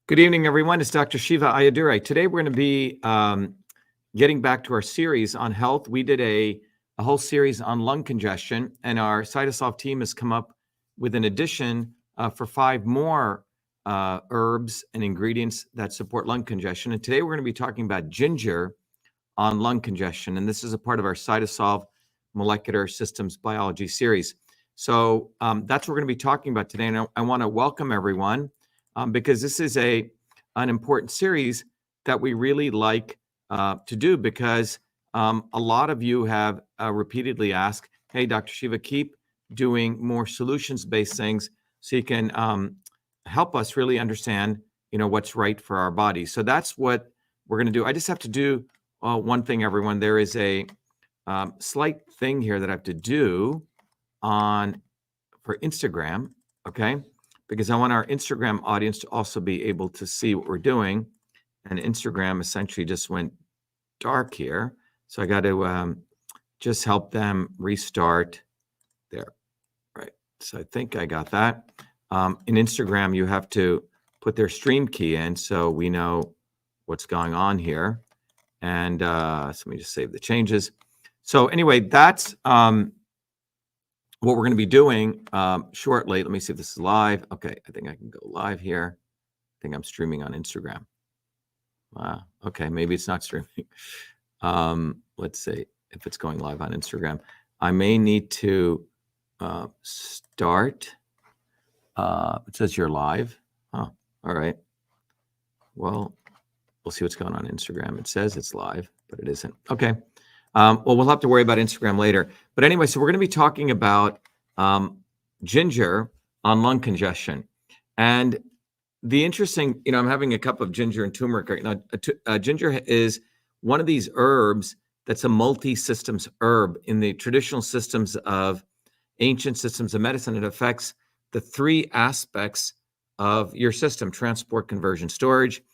Good evening, everyone. It's Dr. Shiva Ayyadurai. Today, we're going to be getting back to our series on health. We did a whole series on lung congestion, and our CytoSolve team has come up with an addition for 5 more herbs and ingredients that support lung congestion. And today, we're going to be talking about ginger on lung congestion. And this is a part of our CytoSolve Molecular Systems Biology series. So that's what we're going to be talking about today. And I want to welcome everyone. Because this is an important series that we really like to do, because a lot of you have repeatedly asked, hey, Dr. Shiva, keep doing more solutions-based things so you can help us really understand, what's right for our bodies. So that's what we're going to do. I just have to do one thing, everyone. There is a slight thing here that I have to do for Instagram, okay? Because I want our Instagram audience to also be able to see what we're doing. And Instagram essentially just went dark here. So I got to just help them restart there. Right. So I think I got that. In Instagram, you have to put their stream key in so we know what's going on here. And so let me just save the changes. So anyway, that's what we're going to be doing shortly. Let me see if this is live. Okay, I think I can go live here. I think I'm streaming on Instagram. Wow. Okay, maybe it's not streaming. Let's see if it's going live on Instagram. I may need to start. It says you're live. Oh, all right. Well, we'll see what's going on Instagram. It says it's live, but it isn't. Okay. Well, we'll have to worry about Instagram later. But anyway, so we're going to be talking about ginger on lung congestion. And the interesting, I'm having a cup of ginger and turmeric right now. Ginger is one of these herbs that's a multi-systems herb. In the traditional systems of ancient systems of medicine, it affects the 3 aspects of your system: transport, conversion, storage.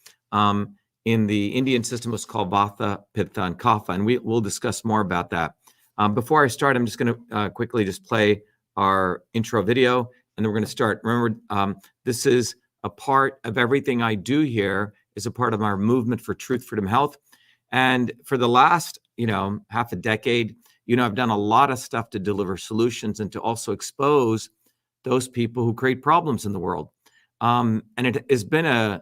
In the Indian system, it's called Vata, Pitta, and Kapha, and we'll discuss more about that. Before I start, I'm just going to quickly just play our intro video, and then we're going to start. Remember, this is a part of everything I do here, is a part of our movement for truth, freedom, health. And for the last, half a decade, I've done a lot of stuff to deliver solutions and to also expose those people who create problems in the world. And it has been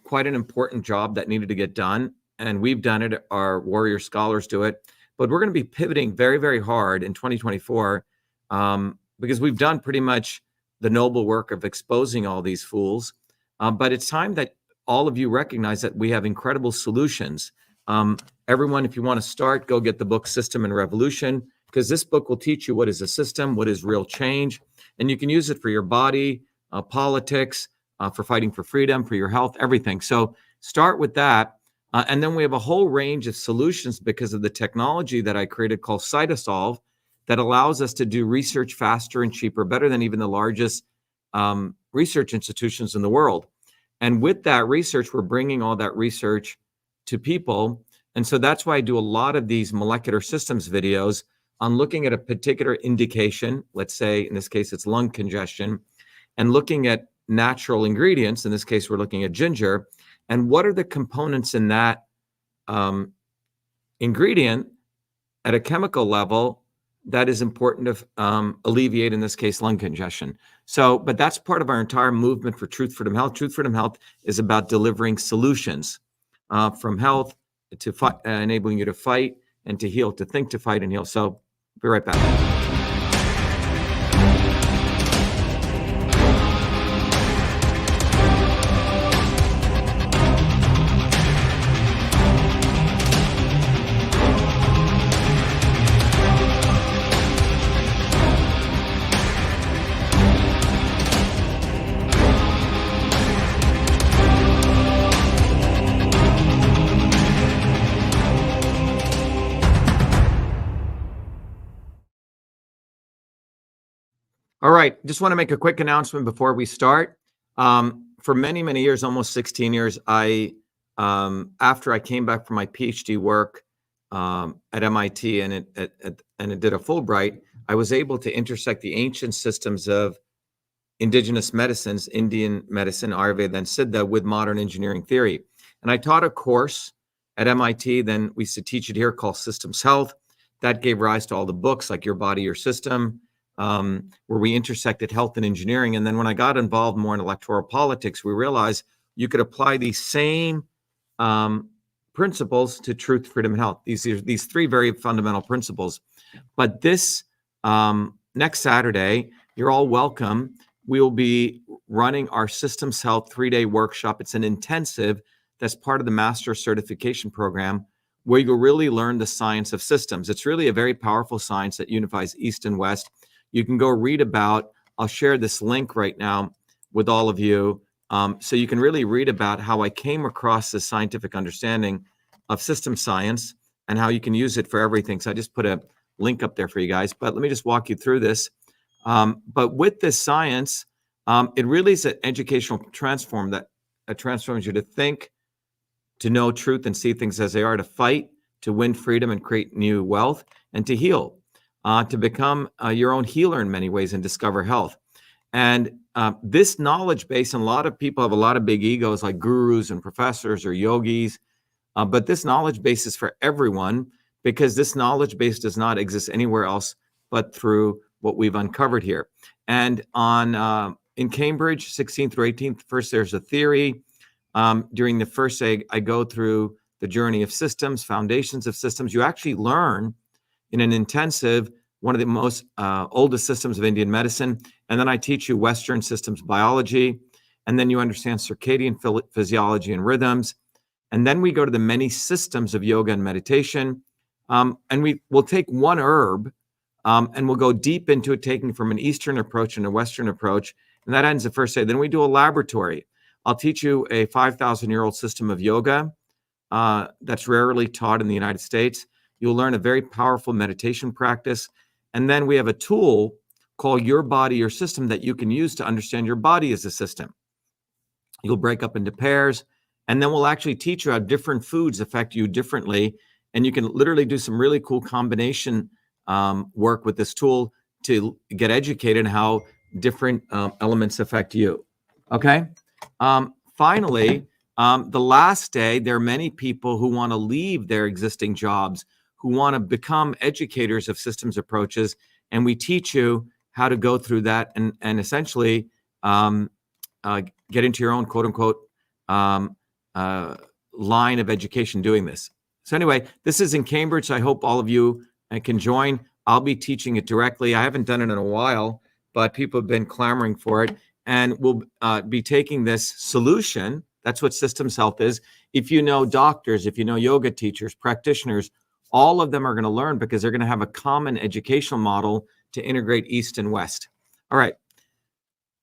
quite an important job that needed to get done, and we've done it. Our warrior scholars do it, but we're going to be pivoting very, very hard in 2024 because we've done pretty much the noble work of exposing all these fools. But it's time that all of you recognize that we have incredible solutions. Everyone, if you want to start, go get the book System and Revolution, because this book will teach you what is a system, what is real change, and you can use it for your body, politics, for fighting for freedom, for your health, everything. So start with that. And then we have a whole range of solutions because of the technology that I created called CytoSolve that allows us to do research faster and cheaper, better than even the largest research institutions in the world. And with that research, we're bringing all that research to people. And so that's why I do a lot of these molecular systems videos on looking at a particular indication. Let's say, in this case, it's lung congestion, and looking at natural ingredients. In this case, we're looking at ginger, and what are the components in that ingredient at a chemical level that is important to alleviate, in this case, lung congestion. So, but that's part of our entire movement for Truth, Freedom, Health. Truth, Freedom, Health is about delivering solutions from health to enabling you to fight and to heal, to think, to fight, and heal. So, be right back. All right, just want to make a quick announcement before we start. For many, many years, almost 16 years, after I came back from my PhD work at MIT and it did a Fulbright, I was able to intersect the ancient systems of indigenous medicines, Indian medicine, Ayurveda, then Siddha with modern engineering theory. And I taught a course at MIT, then we used to teach it here called Systems Health. That gave rise to all the books like Your Body, Your System, where we intersected health and engineering. And then when I got involved more in electoral politics, we realized you could apply these same principles to truth, freedom, and health. These three very fundamental principles. But this next Saturday, you're all welcome. We will be running our Systems Health 3-day workshop. It's an intensive that's part of the Master Certification Program, where you'll really learn the science of systems. It's really a very powerful science that unifies East and West. You can go read about, I'll share this link right now with all of you, so you can really read about how I came across this scientific understanding of system science and how you can use it for everything. So I just put a link up there for you guys, but let me just walk you through this. But with this science, it really is an educational transform that transforms you to think, to know truth and see things as they are, to fight, to win freedom and create new wealth, and to heal, to become your own healer in many ways and discover health. And this knowledge base, and a lot of people have a lot of big egos like gurus and professors or yogis, but this knowledge base is for everyone, because this knowledge base does not exist anywhere else but through what we've uncovered here. And on in Cambridge, 16th through 18th, first there's a theory. During the first day, I go through the journey of systems, foundations of systems. You actually learn in an intensive, one of the most oldest systems of Indian medicine. And then I teach you Western systems biology. And then you understand circadian physiology and rhythms. And then we go to the many systems of yoga and meditation. And we'll take one herb and we'll go deep into it, taking from an Eastern approach and a Western approach. And that ends the first day. Then we do a laboratory. I'll teach you a 5,000-year-old system of yoga that's rarely taught in the United States. You'll learn a very powerful meditation practice. And then we have a tool called Your Body, Your System that you can use to understand your body as a system. You'll break up into pairs, and then we'll actually teach you how different foods affect you differently. And you can literally do some really cool combination work with this tool to get educated in how different elements affect you. Okay? Finally, the last day, there are many people who want to leave their existing jobs, who want to become educators of systems approaches, and we teach you how to go through that and essentially get into your own quote unquote line of education doing this. So anyway, this is in Cambridge. So I hope all of you can join. I'll be teaching it directly. I haven't done it in a while, but people have been clamoring for it. And we'll be taking this solution. That's what systems health is. If you know doctors, if you know yoga teachers, practitioners, all of them are going to learn because they're going to have a common educational model to integrate East and West. All right.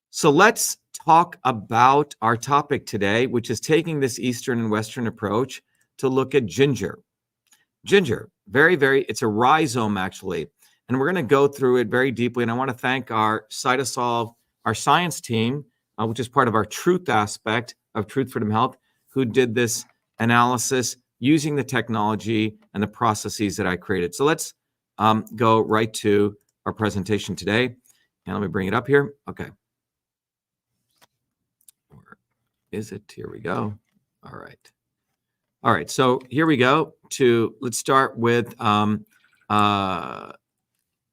So let's talk about our topic today, which is taking this Eastern and Western approach to look at ginger. Ginger, it's a rhizome actually. And we're going to go through it very deeply. And I want to thank our CytoSolve, our science team, which is part of our truth aspect of Truth, Freedom, Health, who did this analysis using the technology and the processes that I created. So let's go right to our presentation today. And let me bring it up here. Okay. Where is it? Here we go. All right. All right. So here we go. Let's start with an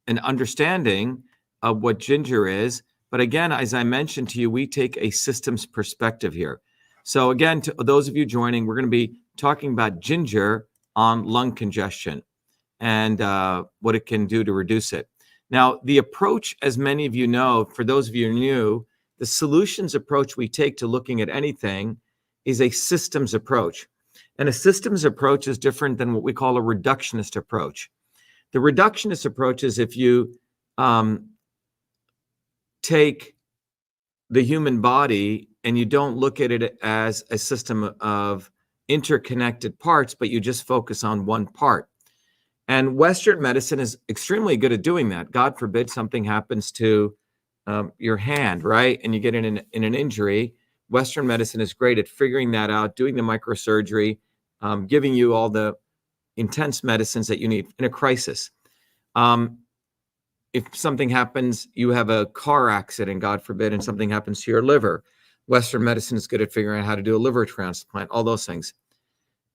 understanding of what ginger is. But again, as I mentioned to you, we take a systems perspective here. So again, to those of you joining, we're going to be talking about ginger on lung congestion and what it can do to reduce it. Now, the approach, as many of you know, for those of you new, the solutions approach we take to looking at anything is a systems approach. And a systems approach is different than what we call a reductionist approach. The reductionist approach is if you take the human body and you don't look at it as a system of interconnected parts, but you just focus on one part. And Western medicine is extremely good at doing that. God forbid something happens to your hand, right? And you get in an injury. Western medicine is great at figuring that out, doing the microsurgery, giving you all the intense medicines that you need in a crisis. if something happens, you have a car accident, God forbid, and something happens to your liver, Western medicine is good at figuring out how to do a liver transplant, all those things.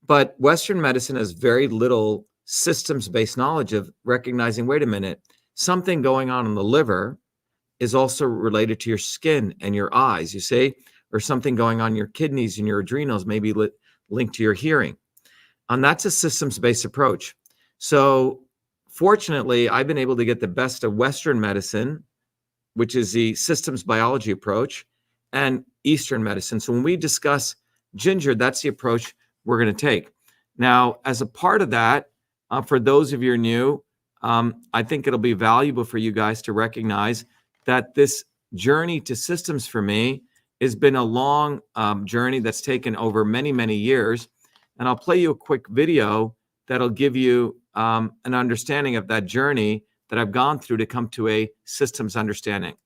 But Western medicine has very little systems-based knowledge of recognizing, wait a minute, something going on in the liver is also related to your skin and your eyes, you see, or something going on in your kidneys and your adrenals, maybe linked to your hearing. And that's a systems-based approach. So fortunately, I've been able to get the best of Western medicine, which is the systems biology approach, and Eastern medicine. So when we discuss ginger, that's the approach we're going to take. Now, as a part of that, for those of you who are new, I think it'll be valuable for you guys to recognize that this journey to systems for me has been a long journey that's taken over many, many years. And I'll play you a quick video that'll give you an understanding of that journey that I've gone through to come to a systems understanding.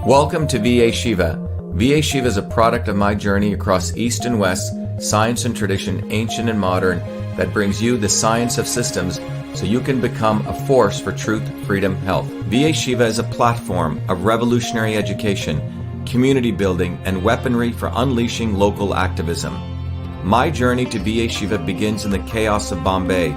Welcome to VA Shiva. VA Shiva is a product of my journey across East and West, science and tradition, ancient and modern, that brings you the science of systems so you can become a force for truth, freedom, health. VA Shiva is a platform of revolutionary education, community building, and weaponry for unleashing local activism. My journey to VA Shiva begins in the chaos of Bombay,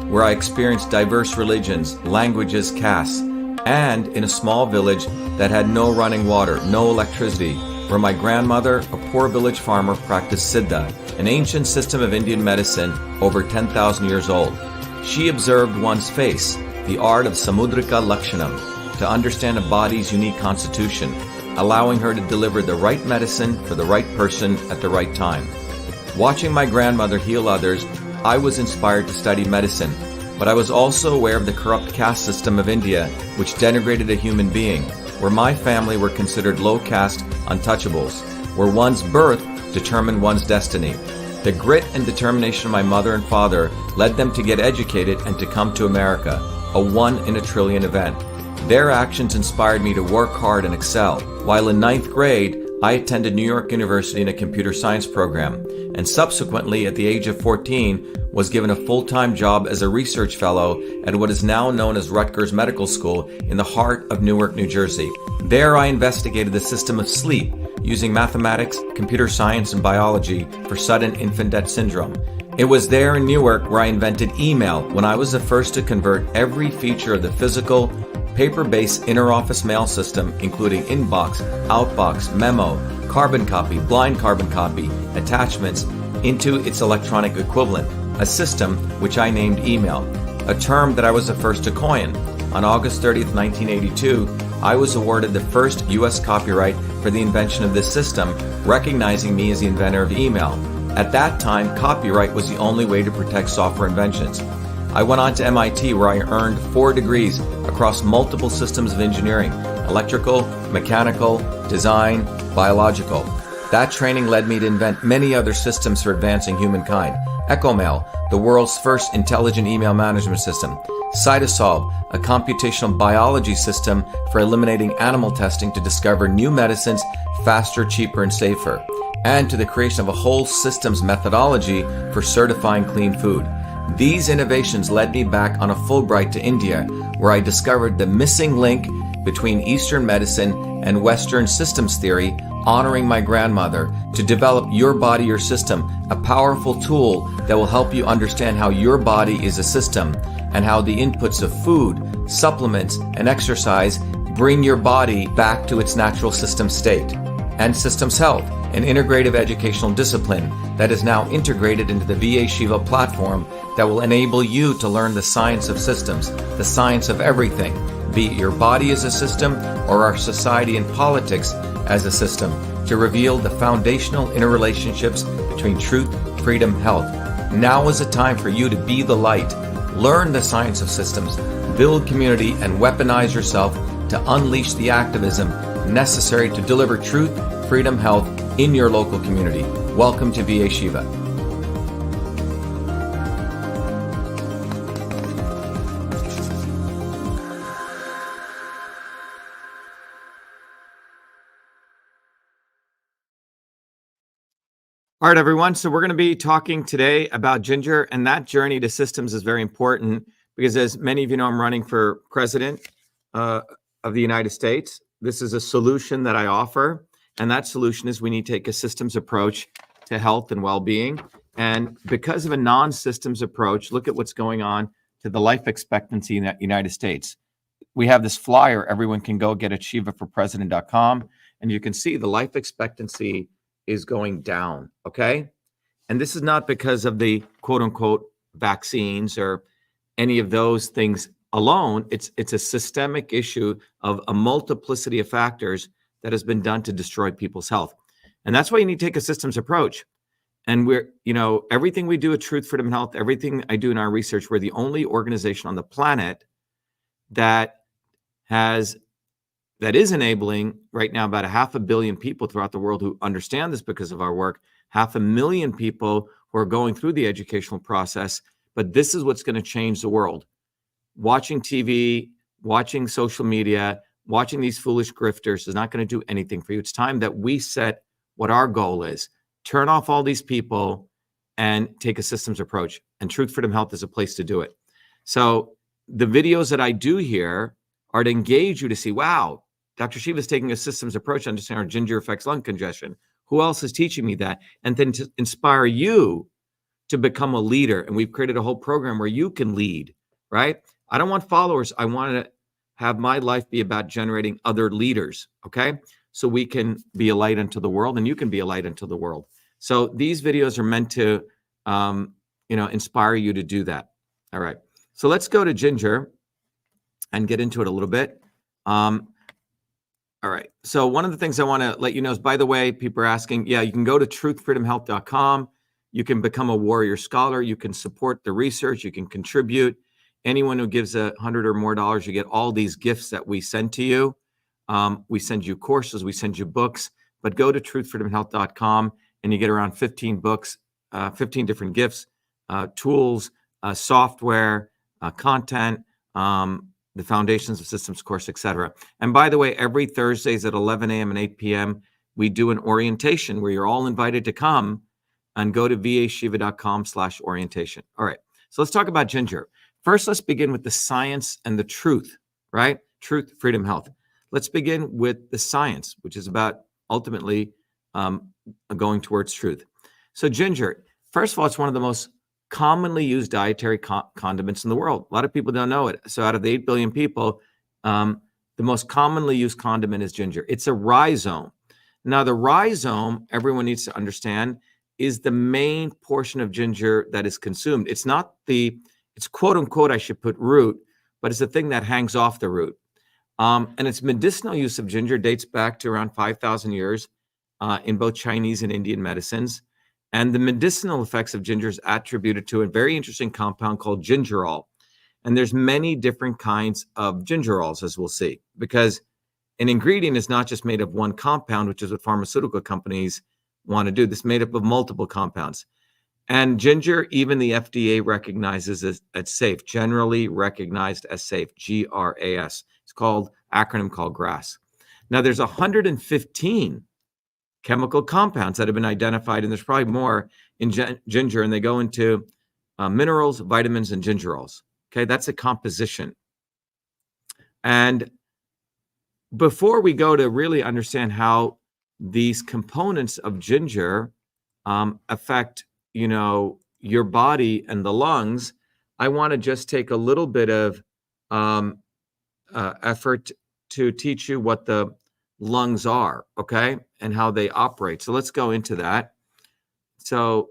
where I experienced diverse religions, languages, castes, and in a small village that had no running water, no electricity, where my grandmother, a poor village farmer, practiced Siddha, an ancient system of Indian medicine over 10,000 years old. She observed one's face, the art of Samudrika Lakshanam, to understand a body's unique constitution, allowing her to deliver the right medicine for the right person at the right time. Watching my grandmother heal others, I was inspired to study medicine, but I was also aware of the corrupt caste system of India, which denigrated a human being, where my family were considered low caste untouchables, where one's birth determined one's destiny. The grit and determination of my mother and father led them to get educated and to come to America, a 1 in a trillion event. Their actions inspired me to work hard and excel. While in 9th grade, I attended New York University in a computer science program, and subsequently, at the age of 14, was given a full-time job as a research fellow at what is now known as Rutgers Medical School in the heart of Newark, New Jersey. There, I investigated the system of sleep using mathematics, computer science, and biology for sudden infant death syndrome. It was there in Newark where I invented email, when I was the first to convert every feature of the physical, paper-based interoffice mail system, including inbox, outbox, memo, carbon copy, blind carbon copy, attachments, into its electronic equivalent, a system which I named email, a term that I was the first to coin. On August 30th, 1982, I was awarded the first U.S. copyright for the invention of this system, recognizing me as the inventor of email. At that time, copyright was the only way to protect software inventions. I went on to MIT, where I earned 4 degrees across multiple systems of engineering: electrical, mechanical, design, biological. That training led me to invent many other systems for advancing humankind. EchoMail, the world's first intelligent email management system. CytoSolve, a computational biology system for eliminating animal testing to discover new medicines faster, cheaper, and safer. And to the creation of a whole systems methodology for certifying clean food. These innovations led me back on a Fulbright to India, where I discovered the missing link between Eastern medicine and Western systems theory, honoring my grandmother, to develop Your Body, Your System, a powerful tool that will help you understand how your body is a system and how the inputs of food, supplements, and exercise bring your body back to its natural system state. And Systems Health, an integrative educational discipline that is now integrated into the VA Shiva platform that will enable you to learn the science of systems, the science of everything, be it your body as a system or our society and politics as a system, to reveal the foundational interrelationships between truth, freedom, health. Now is the time for you to be the light, learn the science of systems, build community, and weaponize yourself to unleash the activism necessary to deliver truth, freedom, health in your local community. Welcome to VA Shiva. All right, everyone. So we're going to be talking today about ginger, and that journey to systems is very important because, as many of you know, I'm running for president of the United States. This is a solution that I offer, and that solution is we need to take a systems approach to health and well-being. And because of a non-systems approach, look at what's going on to the life expectancy in the United States. We have this flyer. Everyone can go get at shivaforpresident.com, and you can see the life expectancy is going down, okay? And this is not because of the quote unquote vaccines or any of those things alone. It's a systemic issue of a multiplicity of factors that has been done to destroy people's health. And that's why you need to take a systems approach. And we're, everything we do at Truth, Freedom, and Health, everything I do in our research, we're the only organization on the planet that is enabling right now about 500 million people throughout the world who understand this because of our work, 500,000 people who are going through the educational process. But this is what's going to change the world. Watching TV, watching social media, watching these foolish grifters is not going to do anything for you. It's time that we set what our goal is. Turn off all these people and take a systems approach. And Truth, Freedom, Health is a place to do it. So the videos that I do here are to engage you to see, wow, Dr. Shiva is taking a systems approach to understand how ginger affects lung congestion. Who else is teaching me that? And then to inspire you to become a leader. And we've created a whole program where you can lead, right? I don't want followers. I want to have my life be about generating other leaders, okay? So we can be a light unto the world, and you can be a light unto the world. So these videos are meant to, inspire you to do that. All right. So let's go to ginger and get into it a little bit. All right. So one of the things I want to let you know is, by the way, people are asking, you can go to truthfreedomhealth.com. You can become a warrior scholar. You can support the research. You can contribute. Anyone who gives $100 or more, you get all these gifts that we send to you. We send you courses. We send you books. But go to truthfreedomhealth.com and you get around 15 books, 15 different gifts, tools, software, content, the Foundations of Systems course, etc. And by the way, every Thursdays at 11 a.m. and 8 p.m., we do an orientation where you're all invited to come, and go to vashiva.com/orientation. All right, so let's talk about ginger. First, let's begin with the science and the truth, right? Truth, freedom, health. Let's begin with the science, which is about ultimately going towards truth. So ginger, first of all, it's one of the most commonly used dietary condiments in the world. A lot of people don't know it. So out of the 8 billion people, the most commonly used condiment is ginger. It's a rhizome. Now, the rhizome, everyone needs to understand, is the main portion of ginger that is consumed. It's not it's quote unquote, I should put root, but it's the thing that hangs off the root. And its medicinal use of ginger dates back to around 5,000 years in both Chinese and Indian medicines. And the medicinal effects of ginger is attributed to a very interesting compound called gingerol. And there's many different kinds of gingerols, as we'll see, because an ingredient is not just made of one compound, which is what pharmaceutical companies want to do. This is made up of multiple compounds. And ginger, even the FDA recognizes as safe, generally recognized as safe, GRAS. It's acronym called GRAS. Now, there's 115 chemical compounds that have been identified, and there's probably more in ginger, and they go into minerals, vitamins, and gingerols. Okay, that's a composition. And before we go to really understand how these components of ginger affect, your body and the lungs, I want to just take a little bit of effort to teach you what the lungs are, okay, and how they operate. So let's go into that. So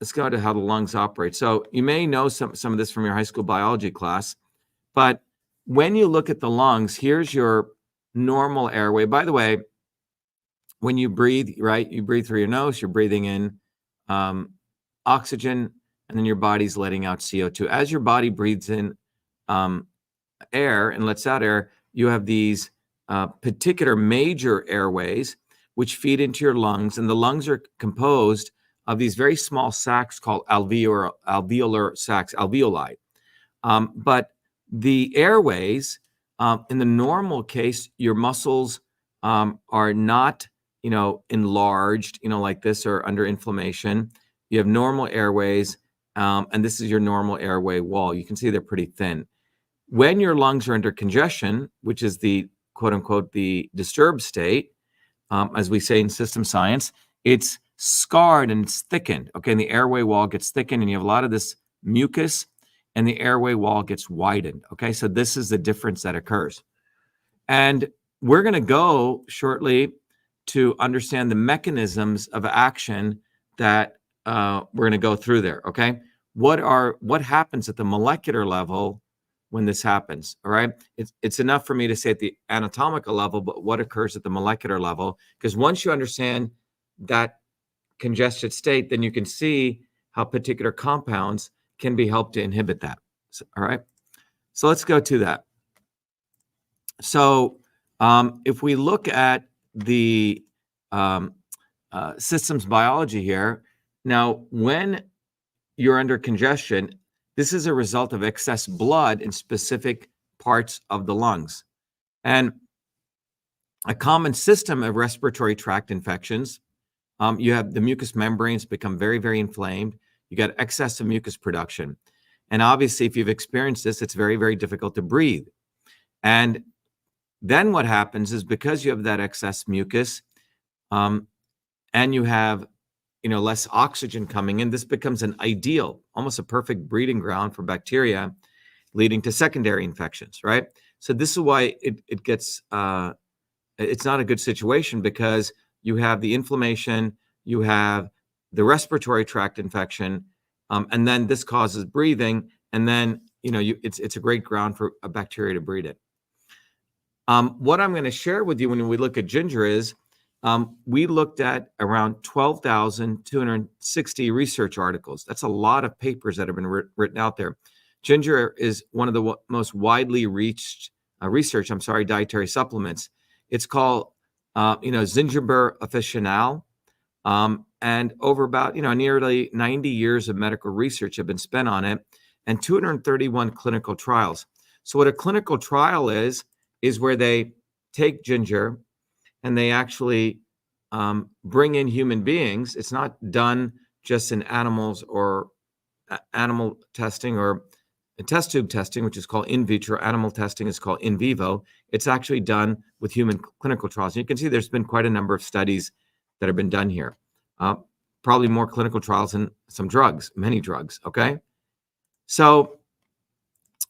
let's go to how the lungs operate. So you may know some of this from your high school biology class, but when you look at the lungs, here's your normal airway. By the way, when you breathe, right, you breathe through your nose, you're breathing in oxygen, and then your body's letting out CO2. As your body breathes in air and lets out air, you have these particular major airways which feed into your lungs, and the lungs are composed of these very small sacs called alveolar sacs, alveoli. But the airways, in the normal case, your muscles are not enlarged, like this, or under inflammation. You have normal airways, and this is your normal airway wall. You can see they're pretty thin. When your lungs are under congestion, which is the quote unquote the disturbed state, as we say in system science, it's scarred and it's thickened. Okay, and the airway wall gets thickened, and you have a lot of this mucus, and the airway wall gets widened. Okay, so this is the difference that occurs. And we're going to go shortly to understand the mechanisms of action that we're going to go through there. Okay, what happens at the molecular level when this happens? All right, it's enough for me to say at the anatomical level, but what occurs at the molecular level? Because once you understand that congested state, then you can see how particular compounds can be helped to inhibit that. So, all right, so let's go to that. So if we look at the systems biology here, now when you're under congestion, this is a result of excess blood in specific parts of the lungs. And a common system of respiratory tract infections, you have the mucous membranes become very, very inflamed. You got excess of mucus production. And obviously, if you've experienced this, it's very, very difficult to breathe. And then what happens is, because you have that excess mucus, and you have less oxygen coming in, this becomes an ideal, almost a perfect breeding ground for bacteria, leading to secondary infections, right? So this is why it gets, it's not a good situation, because you have the inflammation, you have the respiratory tract infection, and then this causes breathing, and then it's a great ground for a bacteria to breed it. What I'm going to share with you when we look at ginger is, we looked at around 12,260 research articles. That's a lot of papers that have been written out there. Ginger is one of the most widely researched dietary supplements. It's called, Zingiber officinal. And over about, nearly 90 years of medical research have been spent on it, and 231 clinical trials. So what a clinical trial is where they take ginger and they actually bring in human beings. It's not done just in animals or animal testing or test tube testing, which is called in vitro. Animal testing is called in vivo. It's actually done with human clinical trials. And you can see there's been quite a number of studies that have been done here. Probably more clinical trials than some drugs, many drugs, okay? So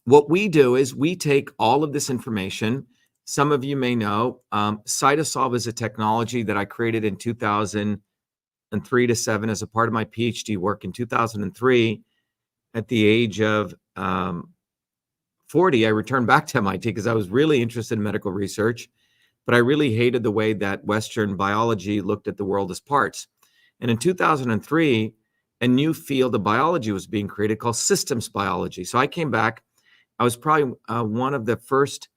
what we do is we take all of this information. Some of you may know, CytoSolve is a technology that I created in 2003 to 7 as a part of my PhD work. In 2003, at the age of 40, I returned back to MIT because I was really interested in medical research, but I really hated the way that Western biology looked at the world as parts. And in 2003, a new field of biology was being created called systems biology. So I came back. I was probably one of the first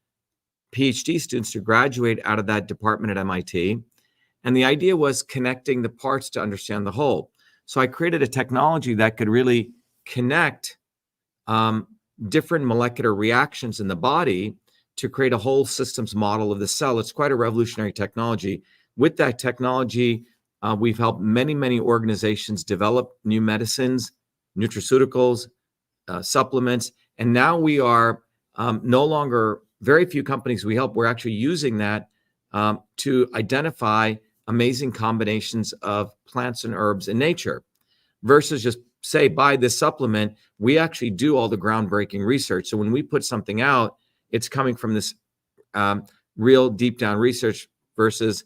PhD students to graduate out of that department at MIT. And the idea was connecting the parts to understand the whole. So I created a technology that could really connect different molecular reactions in the body to create a whole systems model of the cell. It's quite a revolutionary technology. With that technology, we've helped many, many organizations develop new medicines, nutraceuticals, supplements, and now we are no longer, very few companies we help, we're actually using that to identify amazing combinations of plants and herbs in nature, versus just say, buy this supplement. We actually do all the groundbreaking research. So when we put something out, it's coming from this real deep down research, versus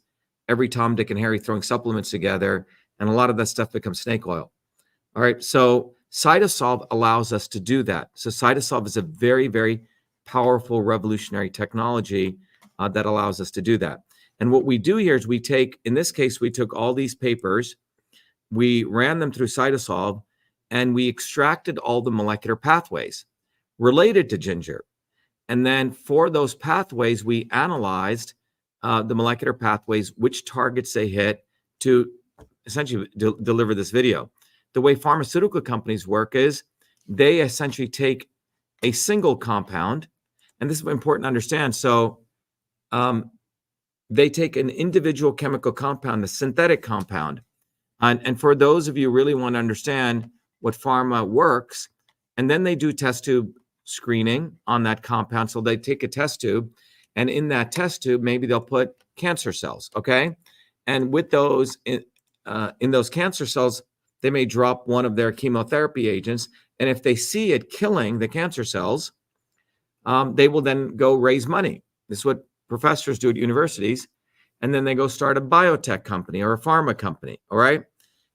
every Tom, Dick, and Harry throwing supplements together, and a lot of that stuff becomes snake oil. All right, so CytoSolve allows us to do that. So CytoSolve is a very, very powerful, revolutionary technology that allows us to do that. And what we do here is we take, in this case, we took all these papers, we ran them through CytoSolve, and we extracted all the molecular pathways related to ginger. And then for those pathways, we analyzed the molecular pathways, which targets they hit to essentially deliver this video. The way pharmaceutical companies work is they essentially take a single compound, and this is important to understand. So they take an individual chemical compound, a synthetic compound. And for those of you who really want to understand what pharma works, and then they do test tube screening on that compound. So they take a test tube, and in that test tube, maybe they'll put cancer cells, okay? And with those, in those cancer cells, they may drop one of their chemotherapy agents. And if they see it killing the cancer cells, they will then go raise money. This is what professors do at universities. And then they go start a biotech company or a pharma company, all right?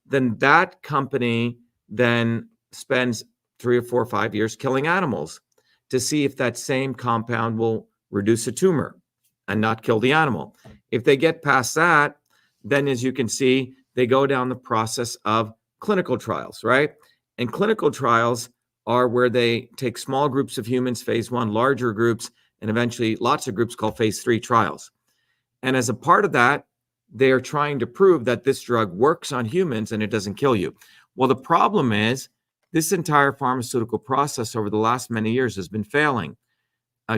Then that company then spends 3 or 4 or 5 years killing animals to see if that same compound will reduce a tumor and not kill the animal. If they get past that, then as you can see, they go down the process of clinical trials, right? And clinical trials are where they take small groups of humans, phase 1, larger groups, and eventually lots of groups called phase 3 trials. And as a part of that, they're trying to prove that this drug works on humans and it doesn't kill you. Well, the problem is this entire pharmaceutical process over the last many years has been failing.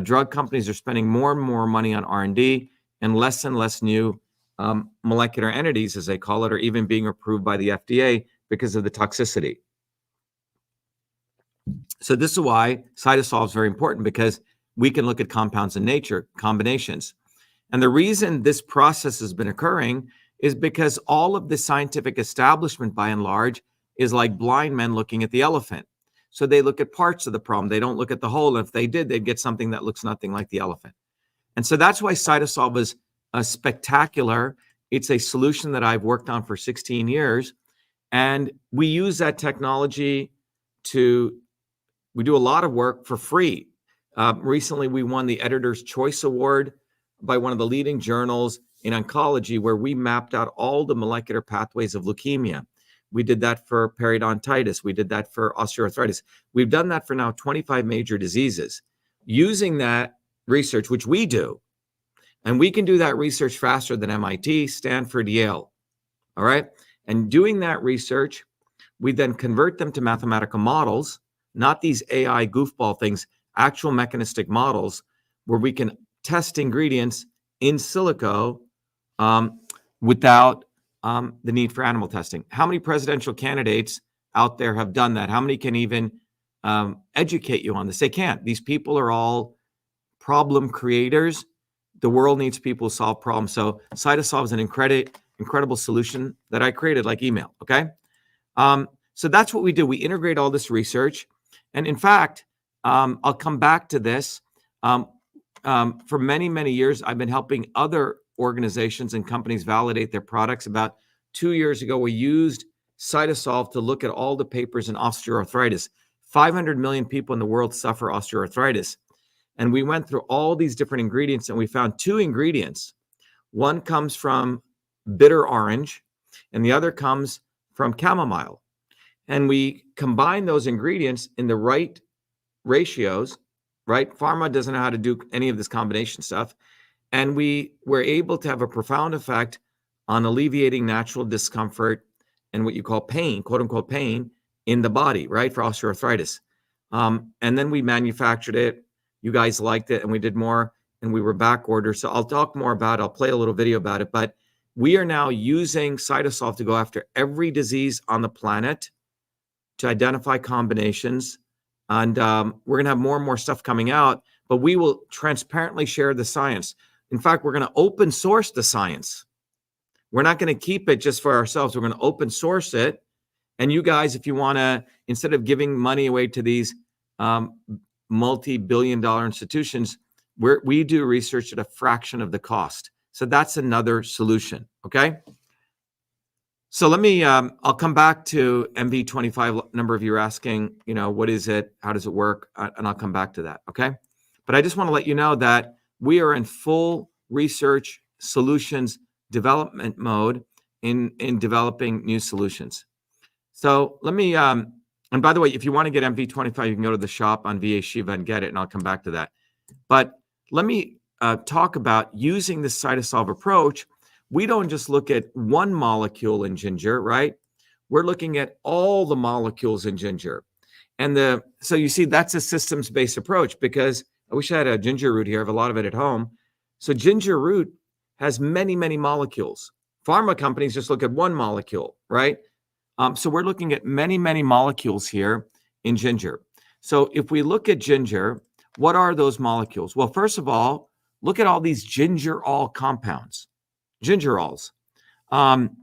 Drug companies are spending more and more money on R&D, and less new molecular entities, as they call it, are even being approved by the FDA because of the toxicity. So this is why CytoSolve is very important, because we can look at compounds in nature, combinations. And the reason this process has been occurring is because all of the scientific establishment, by and large, is like blind men looking at the elephant. So they look at parts of the problem. They don't look at the whole. If they did, they'd get something that looks nothing like the elephant. And so that's why CytoSolve is spectacular. It's a solution that I've worked on for 16 years. And we use that technology we do a lot of work for free. Recently, we won the Editor's Choice Award by one of the leading journals in oncology, where we mapped out all the molecular pathways of leukemia. We did that for periodontitis. We did that for osteoarthritis. We've done that for now 25 major diseases. Using that research, which we do, and we can do that research faster than MIT, Stanford, Yale, all right? And doing that research, we then convert them to mathematical models, not these AI goofball things, actual mechanistic models where we can test ingredients in silico without the need for animal testing. How many presidential candidates out there have done that? How many can even educate you on this? They can't. These people are all problem creators. The world needs people who solve problems. So CytoSolve is an incredible solution that I created, like email, okay? So that's what we do. We integrate all this research. And in fact, I'll come back to this. For many, many years, I've been helping other organizations and companies validate their products. About 2 years ago, we used CytoSolve to look at all the papers in osteoarthritis. 500 million people in the world suffer osteoarthritis. And we went through all these different ingredients, and we found 2 ingredients. One comes from bitter orange, and the other comes from chamomile. And we combine those ingredients in the right ratios, right? Pharma doesn't know how to do any of this combination stuff. And we were able to have a profound effect on alleviating natural discomfort and what you call pain, quote unquote pain, in the body, right? For osteoarthritis. And then we manufactured it. You guys liked it, and we did more, and we were back ordered. So I'll talk more about it. I'll play a little video about it. But we are now using CytoSolve to go after every disease on the planet to identify combinations. And we're going to have more and more stuff coming out, but we will transparently share the science. In fact, we're going to open source the science. We're not going to keep it just for ourselves. We're going to open source it. And you guys, if you want to, instead of giving money away to these multi-billion-dollar institutions, we do research at a fraction of the cost. So that's another solution, okay? So let me, I'll come back to MV25. A number of you are asking, what is it? How does it work? And I'll come back to that, okay? But I just want to let you know that we are in full research solutions development mode in developing new solutions. So let me, and by the way, if you want to get MV25, you can go to the shop on VA/Shiva and get it, and I'll come back to that. But let me talk about using this CytoSolve approach. We don't just look at one molecule in ginger, right? We're looking at all the molecules in ginger. And so you see, that's a systems-based approach, because I wish I had a ginger root here. I have a lot of it at home. So ginger root has many, many molecules. Pharma companies just look at one molecule, right? So we're looking at many, many molecules here in ginger. So if we look at ginger, what are those molecules? Well, first of all, look at all these gingerol compounds, gingerols. And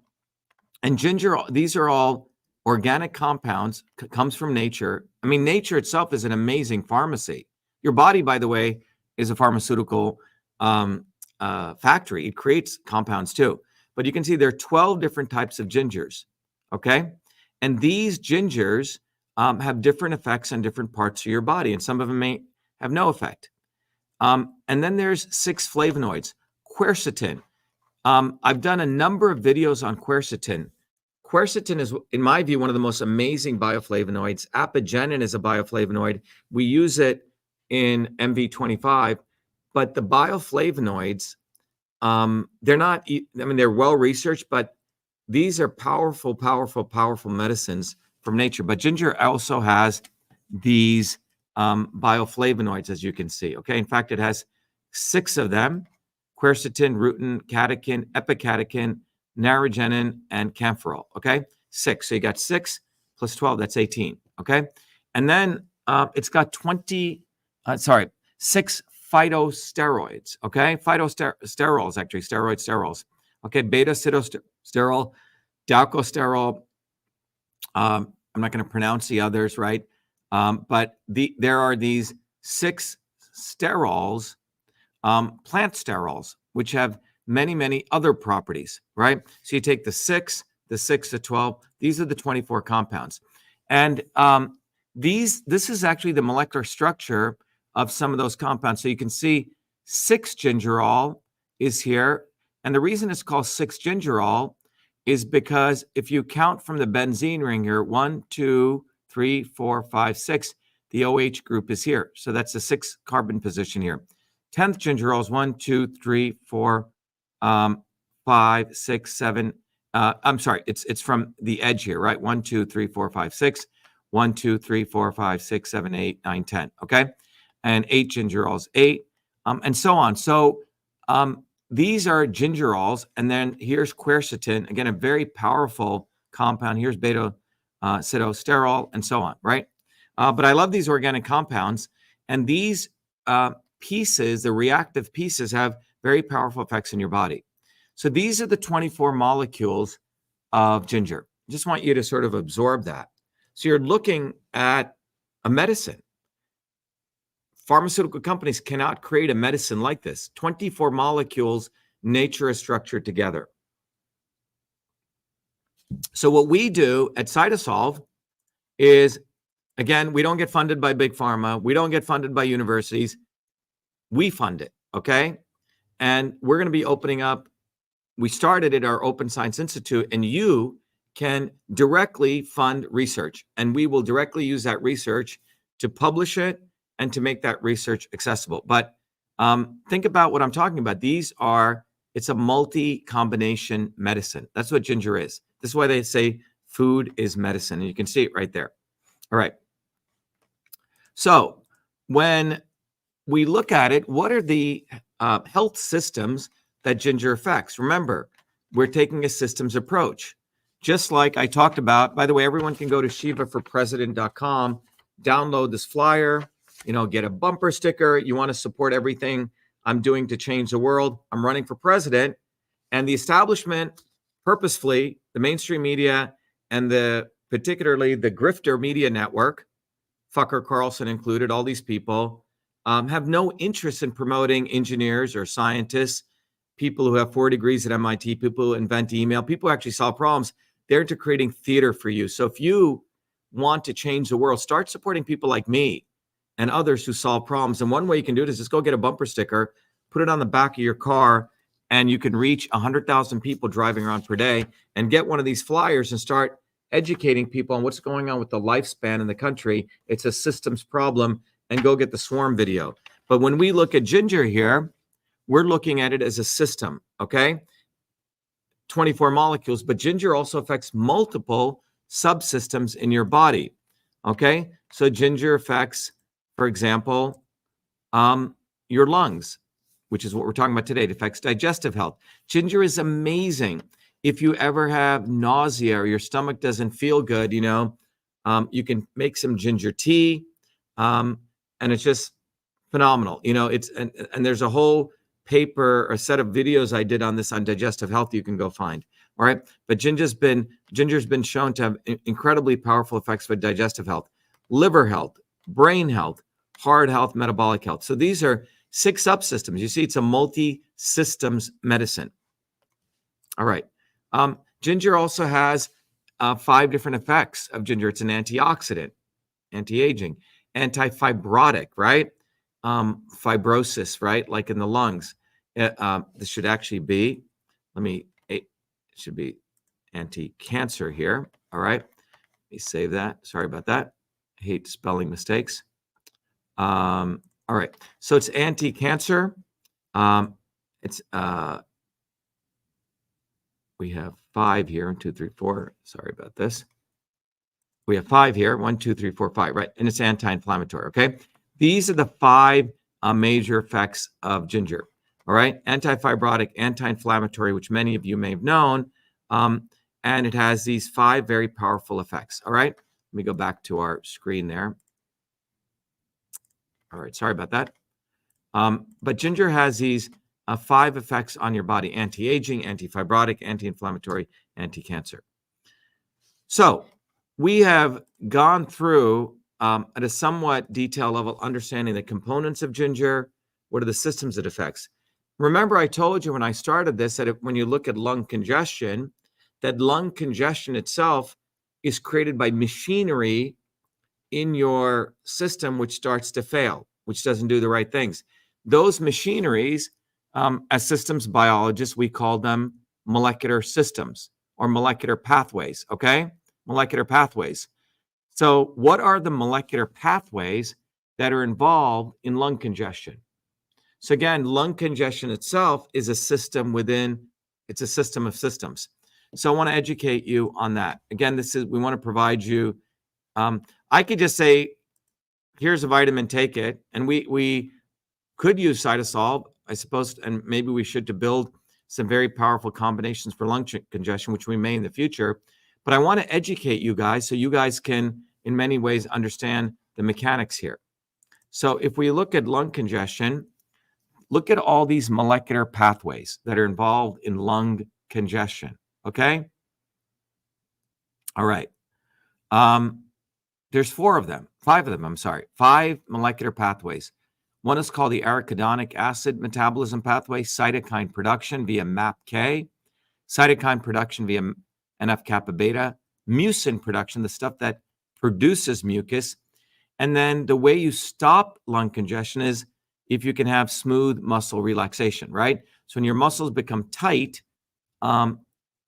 these are all organic compounds, comes from nature. I mean, nature itself is an amazing pharmacy. Your body, by the way, is a pharmaceutical factory. It creates compounds too. But you can see there are 12 different types of gingers, okay? And these gingers have different effects on different parts of your body, and some of them may have no effect. And then there's 6 flavonoids. Quercetin. I've done a number of videos on quercetin. Quercetin is, in my view, one of the most amazing bioflavonoids. Apigenin is a bioflavonoid. We use it in MV25, but the bioflavonoids, they're not, I mean, they're well researched, but these are powerful, powerful, powerful medicines from nature. But ginger also has these bioflavonoids, as you can see. Okay, in fact, it has 6 of them: quercetin, rutin, catechin, epicatechin, narogenin, and camphorol. Okay, 6. So you got 6 plus 12, that's 18. Okay, and then it's got 6 phytosteroids. Okay, phytosterols, actually, sterols. Okay, beta-sitosterol, dalcosterol. I'm not going to pronounce the others, right? But there are these 6 sterols, plant sterols, which have many, many other properties, right? So you take the 6 to 12. These are the 24 compounds. And this is actually the molecular structure of some of those compounds. So you can see 6-gingerol is here. And the reason it's called 6-gingerol is because if you count from the benzene ring here, 1, 2, 3, 4, 5, 6, the OH group is here. So that's the 6th carbon position here. 10th gingerol is 1, 2, 3, 4, 5, 6, 7. I'm sorry, it's from the edge here, right? 1, 2, 3, 4, 5, 6. 1, 2, 3, 4, 5, 6, 7, 8, 9, 10. Okay. And 8 gingerols, 8, and so on. So these are gingerols. And then here's quercetin, again, a very powerful compound. Here's beta-sitosterol, and so on, right? But I love these organic compounds. And these pieces, the reactive pieces, have very powerful effects in your body. So these are the 24 molecules of ginger. Just want you to sort of absorb that. So you're looking at a medicine. Pharmaceutical companies cannot create a medicine like this. 24 molecules, nature is structured together. So what we do at CytoSolve is, again, we don't get funded by big pharma. We don't get funded by universities. We fund it, okay? And we're going to be opening up, we started at our Open Science Institute, and you can directly fund research. And we will directly use that research to publish it and to make that research accessible. But think about what I'm talking about. It's a multi-combination medicine. That's what ginger is. This is why they say food is medicine. And you can see it right there. All right. So when we look at it, what are the health systems that ginger affects? Remember, we're taking a systems approach. Just like I talked about, by the way, everyone can go to shivaforpresident.com, download this flyer, get a bumper sticker. You want to support everything I'm doing to change the world. I'm running for president, and the establishment, purposefully, the mainstream media and particularly the grifter media network, Fucker Carlson included, all these people have no interest in promoting engineers or scientists, people who have 4 degrees at MIT, people who invent email, people who actually solve problems. They're into creating theater for you. So if you want to change the world, start supporting people like me and others who solve problems. And one way you can do it is just go get a bumper sticker, put it on the back of your car, and you can reach 100,000 people driving around per day, and get one of these flyers and start educating people on what's going on with the lifespan in the country. It's a systems problem, and go get the swarm video. But when we look at ginger here, we're looking at it as a system, okay? 24 molecules, but ginger also affects multiple subsystems in your body, okay? So ginger affects, for example, your lungs. which is what we're talking about today. It affects digestive health. Ginger is amazing. If you ever have nausea or your stomach doesn't feel good, you can make some ginger tea, and it's just phenomenal. It's and there's a whole paper, a set of videos I did on this on digestive health you can go find. All right. But ginger's been shown to have incredibly powerful effects for digestive health, liver health, brain health, heart health, metabolic health. So these are 6 subsystems. You see, it's a multi-systems medicine. All right. Ginger also has 5 different effects of ginger. It's an antioxidant, anti-aging, anti-fibrotic, right? Fibrosis, right? Like in the lungs. This should actually be, it should be anti-cancer here. All right. Let me save that. Sorry about that. I hate spelling mistakes. All right. So it's anti-cancer. It's we have 5 here. 1, 2, 3, 4. Sorry about this. We have 5 here. 1, 2, 3, 4, 5. Right. And it's anti-inflammatory. Okay. These are the 5 major effects of ginger. All right. Anti-fibrotic, anti-inflammatory, which many of you may have known. And it has these 5 very powerful effects. All right. Let me go back to our screen there. All right. Sorry about that. But ginger has these 5 effects on your body: anti-aging, anti-fibrotic, anti-inflammatory, anti-cancer. So we have gone through at a somewhat detailed level, understanding the components of ginger. What are the systems it affects? Remember, I told you when I started this that when you look at lung congestion, that lung congestion itself is created by machinery in your system, which starts to fail, which doesn't do the right things. Those machineries, as systems biologists, we call them molecular systems or molecular pathways, okay? Molecular pathways. So what are the molecular pathways that are involved in lung congestion? So again, lung congestion itself is a system it's a system of systems. So I want to educate you on that. Again, we want to provide you, I could just say, here's a vitamin, take it. And we could use CytoSolve, I suppose, and maybe we should, to build some very powerful combinations for lung congestion, which we may in the future. But I want to educate you guys so you guys can, in many ways, understand the mechanics here. So if we look at lung congestion, look at all these molecular pathways that are involved in lung congestion, okay? All right. There's 5 of them, I'm sorry. 5 molecular pathways. One is called the arachidonic acid metabolism pathway, cytokine production via MAPK, cytokine production via NF-kappa beta, mucin production, the stuff that produces mucus. And then the way you stop lung congestion is if you can have smooth muscle relaxation, right? So when your muscles become tight,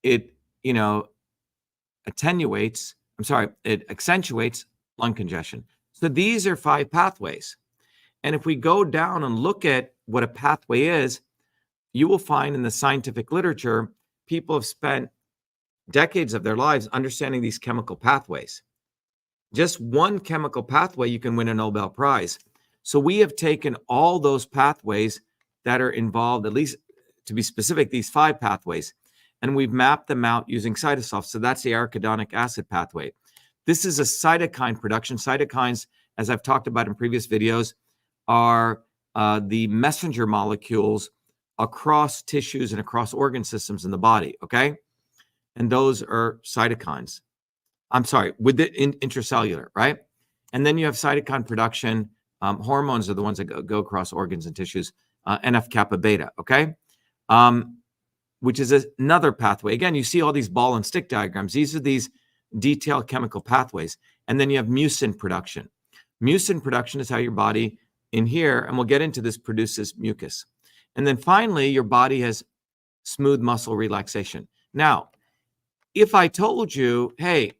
it accentuates lung congestion. So these are 5 pathways. And if we go down and look at what a pathway is, you will find in the scientific literature, people have spent decades of their lives understanding these chemical pathways. Just one chemical pathway, you can win a Nobel Prize. So we have taken all those pathways that are involved, at least to be specific, these 5 pathways, and we've mapped them out using CytoSolve. So that's the arachidonic acid pathway. This is a cytokine production. Cytokines, as I've talked about in previous videos, are the messenger molecules across tissues and across organ systems in the body, okay? And those are cytokines. I'm sorry, with the intracellular, right? And then you have cytokine production. Hormones are the ones that go across organs and tissues, NF-kappa beta, okay? Which is another pathway. Again, you see all these ball and stick diagrams. These are these detailed chemical pathways. And then you have mucin production. Mucin production is how your body in here, and we'll get into this, produces mucus. And then finally, your body has smooth muscle relaxation. Now, if I told you, hey,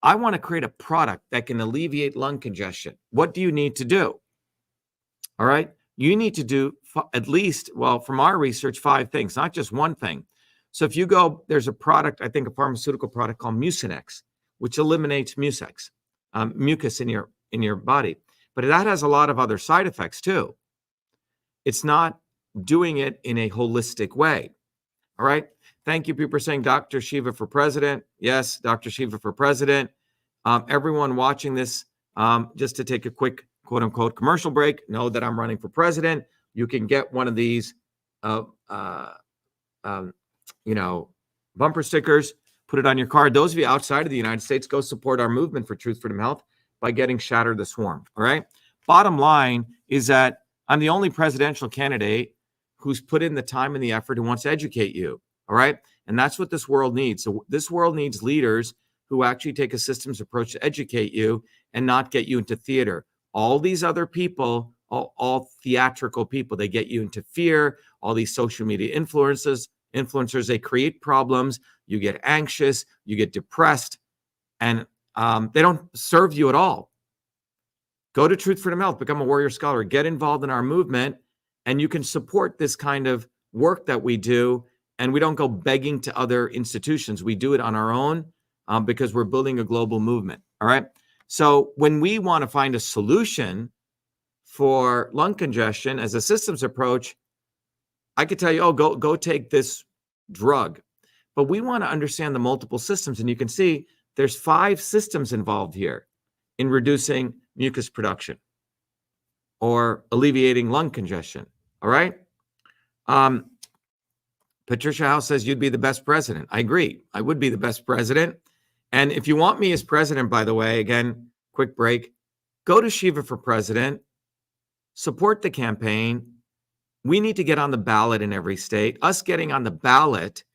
I want to create a product that can alleviate lung congestion, what do you need to do? All right. You need to do at least, well, from our research, 5 things, not just one thing. So if you go, there's a product, I think a pharmaceutical product called Mucinex, which eliminates mucus in your body. But that has a lot of other side effects too. It's not doing it in a holistic way. All right. Thank you, people, for saying Dr. Shiva for president. Yes, Dr. Shiva for president. Everyone watching this, just to take a quick quote unquote commercial break, know that I'm running for president. You can get one of these, bumper stickers, put it on your car. Those of you outside of the United States, go support our movement for truth, freedom, health by getting Shatter the Swarm. All right. Bottom line is that I'm the only presidential candidate who's put in the time and the effort, who wants to educate you. All right. And that's what this world needs. So this world needs leaders who actually take a systems approach to educate you and not get you into theater. All these other people, all theatrical people, they get you into fear. All these social media influencers, they create problems. You get anxious, you get depressed, and they don't serve you at all. Go to Truth, Freedom, Health, become a warrior scholar, get involved in our movement, and you can support this kind of work that we do. And we don't go begging to other institutions. We do it on our own because we're building a global movement. All right. So when we want to find a solution for lung congestion as a systems approach, I could tell you, go take this drug. But we want to understand the multiple systems. And you can see there's 5 systems involved here in reducing mucus production or alleviating lung congestion. All right. Patricia House says you'd be the best president. I agree. I would be the best president. And if you want me as president, by the way, again, quick break, go to Shiva for president, support the campaign. We need to get on the ballot in every state. Us getting on the ballot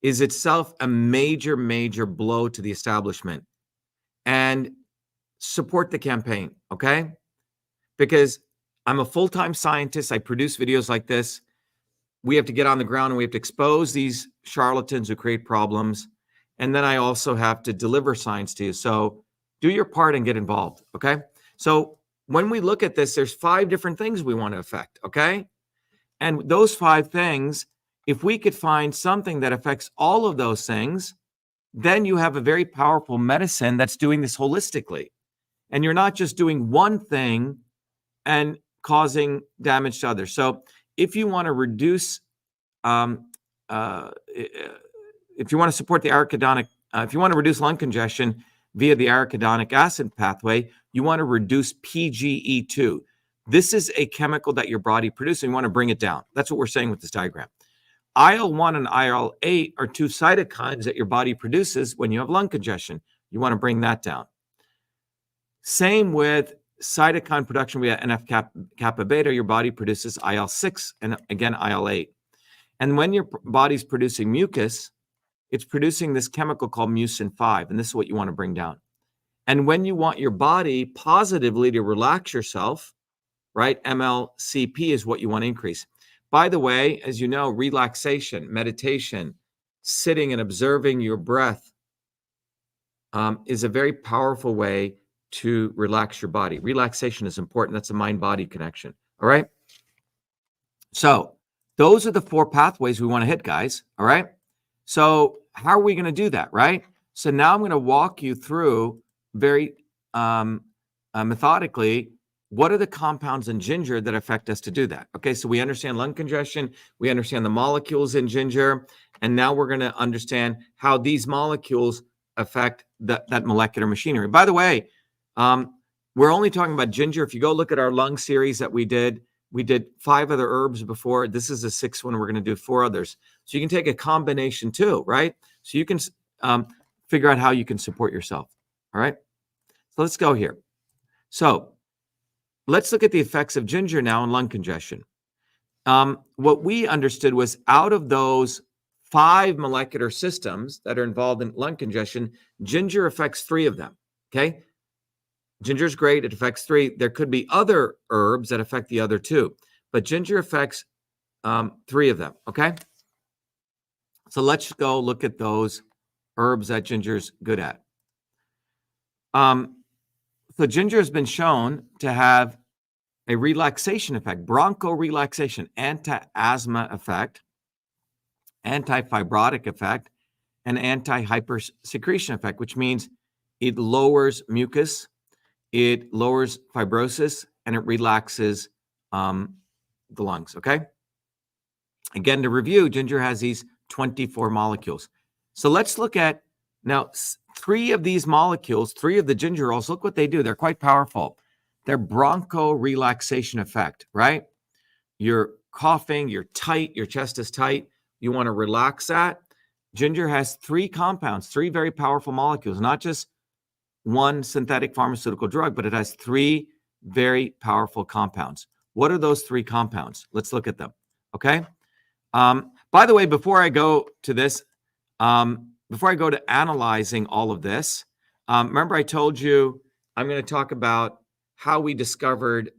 is itself a major, major blow to the establishment. And support the campaign, okay? Because I'm a full-time scientist. I produce videos like this. We have to get on the ground and we have to expose these charlatans who create problems. And then I also have to deliver science to you. So do your part and get involved, okay? So when we look at this, there's 5 different things we want to affect, okay? And those 5 things, if we could find something that affects all of those things, then you have a very powerful medicine that's doing this holistically. And you're not just doing one thing and causing damage to others. So if you want to reduce, if you want to support the arachidonic, if you want to reduce lung congestion via the arachidonic acid pathway, you want to reduce PGE2. This is a chemical that your body produces, and you want to bring it down. That's what we're saying with this diagram. IL-1 and IL-8 are 2 cytokines that your body produces when you have lung congestion. You want to bring that down. Same with cytokine production via NF-kappa beta, your body produces IL-6 and again IL-8. And when your body's producing mucus, it's producing this chemical called mucin 5, and this is what you want to bring down. And when you want your body positively to relax yourself, right, MLCP is what you want to increase. By the way, as you know, relaxation, meditation, sitting and observing your breath is a very powerful way to relax your body. Relaxation is important. That's a mind-body connection. All right. So those are the 4 pathways we want to hit, guys. All right. So how are we going to do that? Right. So now I'm going to walk you through very methodically, what are the compounds in ginger that affect us to do that? Okay. So we understand lung congestion. We understand the molecules in ginger. And now we're going to understand how these molecules affect that molecular machinery. By the way, we're only talking about ginger. If you go look at our lung series that we did 5 other herbs before. This is the 6th one. We're going to do 4 others. So you can take a combination too, right? So you can figure out how you can support yourself. All right. So let's go here. So let's look at the effects of ginger now in lung congestion. What we understood was out of those 5 molecular systems that are involved in lung congestion, ginger affects 3 of them. Okay. Ginger is great. It affects 3. There could be other herbs that affect the other 2, but ginger affects 3 of them. Okay. So let's go look at those herbs that ginger's good at. So ginger has been shown to have a relaxation effect, broncho-relaxation, anti-asthma effect, anti-fibrotic effect, and anti-hypersecretion effect, which means it lowers mucus, it lowers fibrosis, and it relaxes the lungs, okay? Again, to review, ginger has these 24 molecules. So let's look at now 3 of these molecules, 3 of the gingerols. Look what they do. They're quite powerful. They're broncho-relaxation effect, right? You're coughing, you're tight, your chest is tight. You want to relax that. Ginger has 3 compounds, 3 very powerful molecules, not just one synthetic pharmaceutical drug, but it has 3 very powerful compounds. What are those 3 compounds? Let's look at them, okay? By the way, before I go to this, before I go to analyzing all of this, remember I told you I'm going to talk about how we discovered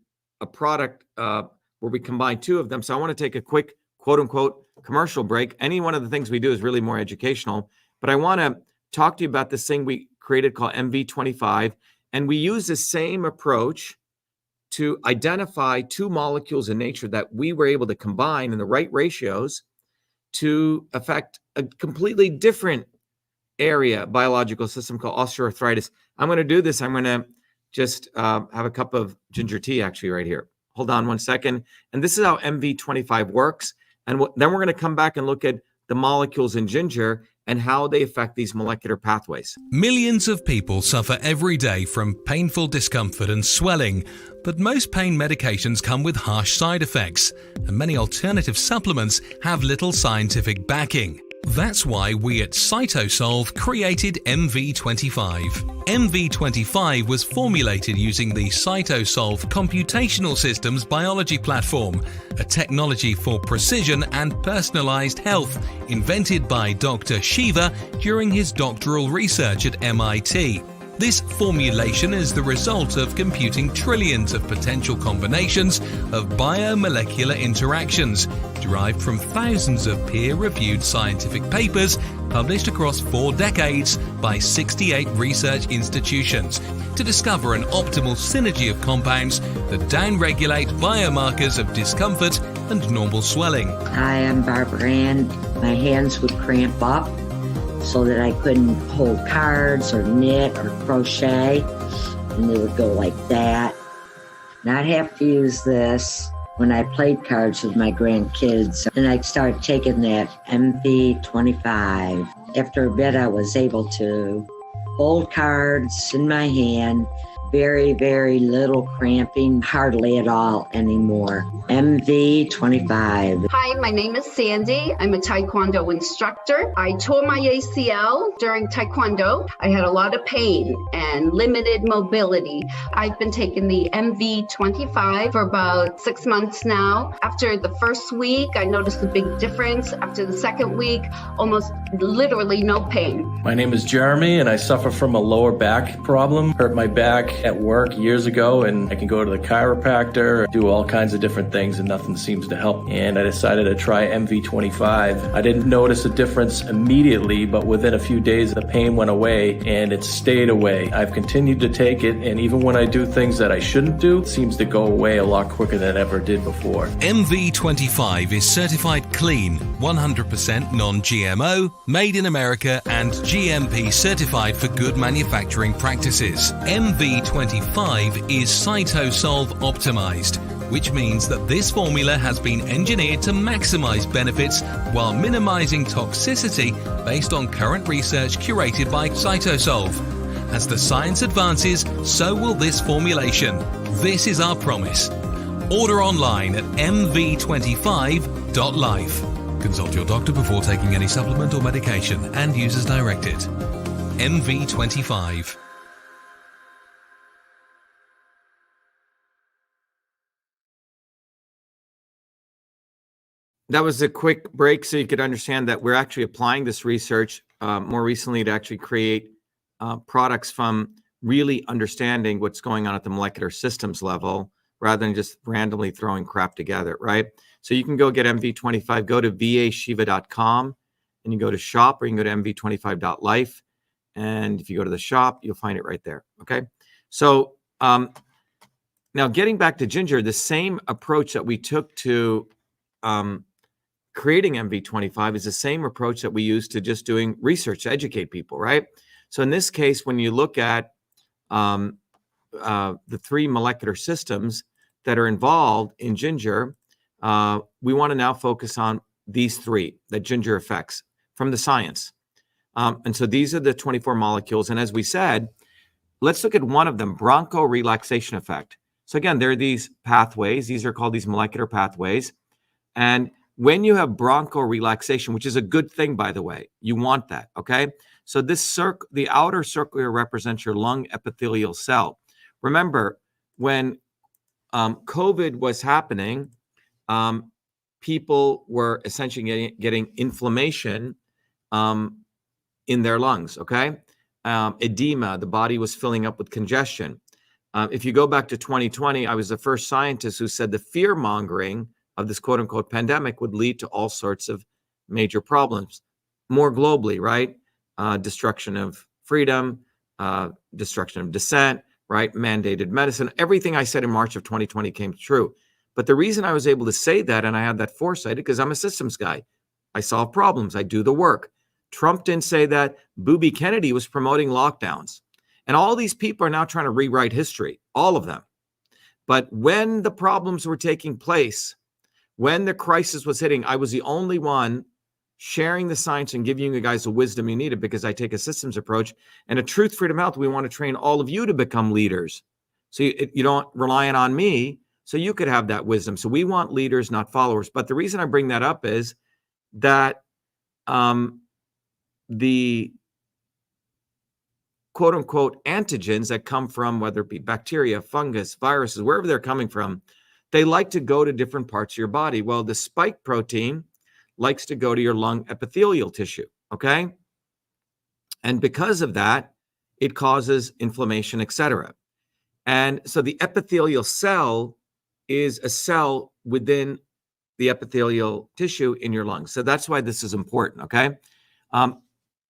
a product where we combined 2 of them. So I want to take a quick quote unquote commercial break. Any one of the things we do is really more educational, but I want to talk to you about this thing we created called MV25. And we use the same approach to identify 2 molecules in nature that we were able to combine in the right ratios to affect a completely different area, biological system called osteoarthritis. I'm going to do this. I'm going to just have a cup of ginger tea actually right here. Hold on one second. And this is how MV25 works. And then we're going to come back and look at the molecules in ginger and how they affect these molecular pathways. Millions of people suffer every day from painful discomfort and swelling, but most pain medications come with harsh side effects, and many alternative supplements have little scientific backing. That's why we at CytoSolve created MV25. MV25 was formulated using the CytoSolve computational systems biology platform, a technology for precision and personalized health invented by Dr. Shiva during his doctoral research at MIT. This formulation is the result of computing trillions of potential combinations of biomolecular interactions derived from thousands of peer-reviewed scientific papers published across 4 decades by 68 research institutions to discover an optimal synergy of compounds that downregulate biomarkers of discomfort and normal swelling. Hi, I'm Barbara Ann. My hands would cramp up so that I couldn't hold cards or knit or crochet, and they would go like that. And I'd have to use this when I played cards with my grandkids. And I started taking that MV25. After a bit, I was able to hold cards in my hand. Very, very little cramping, hardly at all anymore. MV25. Hi, my name is Sandy. I'm a Taekwondo instructor. I tore my ACL during Taekwondo. I had a lot of pain and limited mobility. I've been taking the MV25 for about 6 months now. After the first week, I noticed a big difference. After the second week, almost literally no pain. My name is Jeremy, and I suffer from a lower back problem. Hurt my back at work years ago, and I can go to the chiropractor, do all kinds of different things, and nothing seems to help. And I decided to try MV25. I didn't notice a difference immediately, but within a few days, the pain went away, and it stayed away. I've continued to take it, and even when I do things that I shouldn't do, it seems to go away a lot quicker than it ever did before. MV25 is certified clean, 100% non-GMO, made in America, and GMP certified for good manufacturing practices. MV25 is CytoSolve optimized, which means that this formula has been engineered to maximize benefits while minimizing toxicity based on current research curated by CytoSolve. As the science advances, so will this formulation. This is our promise. Order online at mv25.life. Consult your doctor before taking any supplement or medication and use as directed. MV25. That was a quick break so you could understand that we're actually applying this research more recently to actually create products from really understanding what's going on at the molecular systems level rather than just randomly throwing crap together, right? So you can go get MV25, go to vashiva.com and you go to shop, or you can go to mv25.life. And if you go to the shop, you'll find it right there, okay? So now getting back to ginger, the same approach that we took to creating MV25 is the same approach that we use to just doing research to educate people, right? So in this case, when you look at the 3 molecular systems that are involved in ginger, we want to now focus on these three that ginger affects from the science. And so these are the 24 molecules. And as we said, let's look at one of them, bronchorelaxation effect. So again, there are these pathways. These are called these molecular pathways. And when you have bronchorelaxation, which is a good thing, by the way, you want that, okay? So this the outer circle here represents your lung epithelial cell. Remember, when COVID was happening, people were essentially getting inflammation in their lungs, okay? Edema, the body was filling up with congestion. If you go back to 2020, I was the first scientist who said the fear-mongering of this quote-unquote pandemic would lead to all sorts of major problems, more globally, right? Destruction of freedom, destruction of dissent, right? Mandated medicine. Everything I said in March of 2020 came true. But the reason I was able to say that, and I had that foresight, because I'm a systems guy. I solve problems. I do the work. Trump didn't say that. Booby Kennedy was promoting lockdowns. And all these people are now trying to rewrite history, all of them. But when the problems were taking place, when the crisis was hitting, I was the only one sharing the science and giving you guys the wisdom you needed, because I take a systems approach. And at Truth Freedom Health, we want to train all of you to become leaders. So you don't rely on me, so you could have that wisdom. So we want leaders, not followers. But the reason I bring that up is that the quote unquote antigens that come from, whether it be bacteria, fungus, viruses, wherever they're coming from, they like to go to different parts of your body. Well, the spike protein likes to go to your lung epithelial tissue, okay? And because of that, it causes inflammation, etc. And so the epithelial cell is a cell within the epithelial tissue in your lungs. So that's why this is important, okay?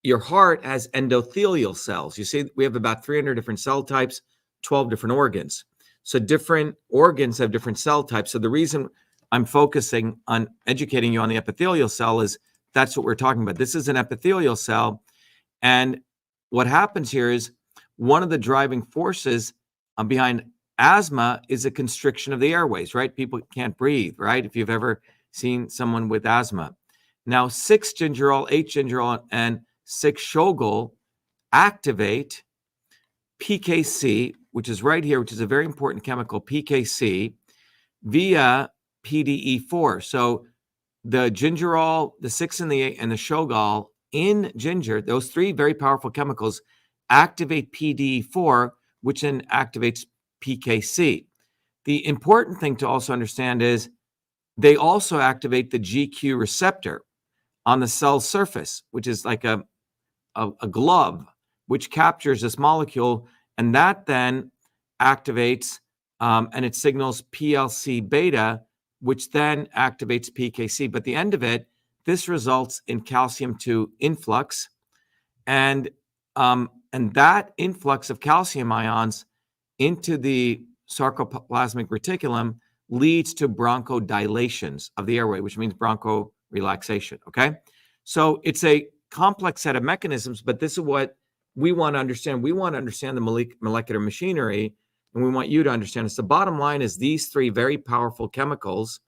Your heart has endothelial cells. You see, we have about 300 different cell types, 12 different organs. So different organs have different cell types. So the reason I'm focusing on educating you on the epithelial cell is that's what we're talking about. This is an epithelial cell. And what happens here is one of the driving forces behind asthma is a constriction of the airways, right? People can't breathe, right? If you've ever seen someone with asthma. Now, 6-gingerol, 8-gingerol, and 6-shogal activate PKC, which is right here, which is a very important chemical, PKC, via PDE4. So the gingerol, the 6 and the 8, and the shogal in ginger, those three very powerful chemicals activate PDE4, which then activates PKC. The important thing to also understand is they also activate the GQ receptor on the cell surface, which is like a glove, which captures this molecule, and that then activates and it signals PLC beta, which then activates PKC. But at the end of it, this results in calcium 2 influx, and that influx of calcium ions into the sarcoplasmic reticulum leads to bronchodilations of the airway, which means bronchorelaxation, okay? So it's a complex set of mechanisms, but this is what we want to understand. We want to understand the molecular machinery, and we want you to understand this. The bottom line is these three very powerful chemicals,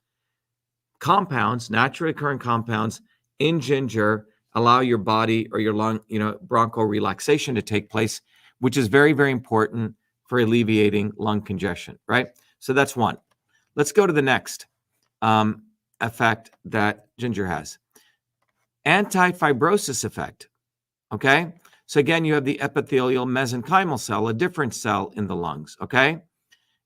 compounds, naturally occurring compounds in ginger, allow your body or your lung, bronchorelaxation to take place, which is very, very important for alleviating lung congestion, right? So that's one. Let's go to the next effect that ginger has. Anti-fibrosis effect, okay? So again, you have the epithelial mesenchymal cell, a different cell in the lungs, okay?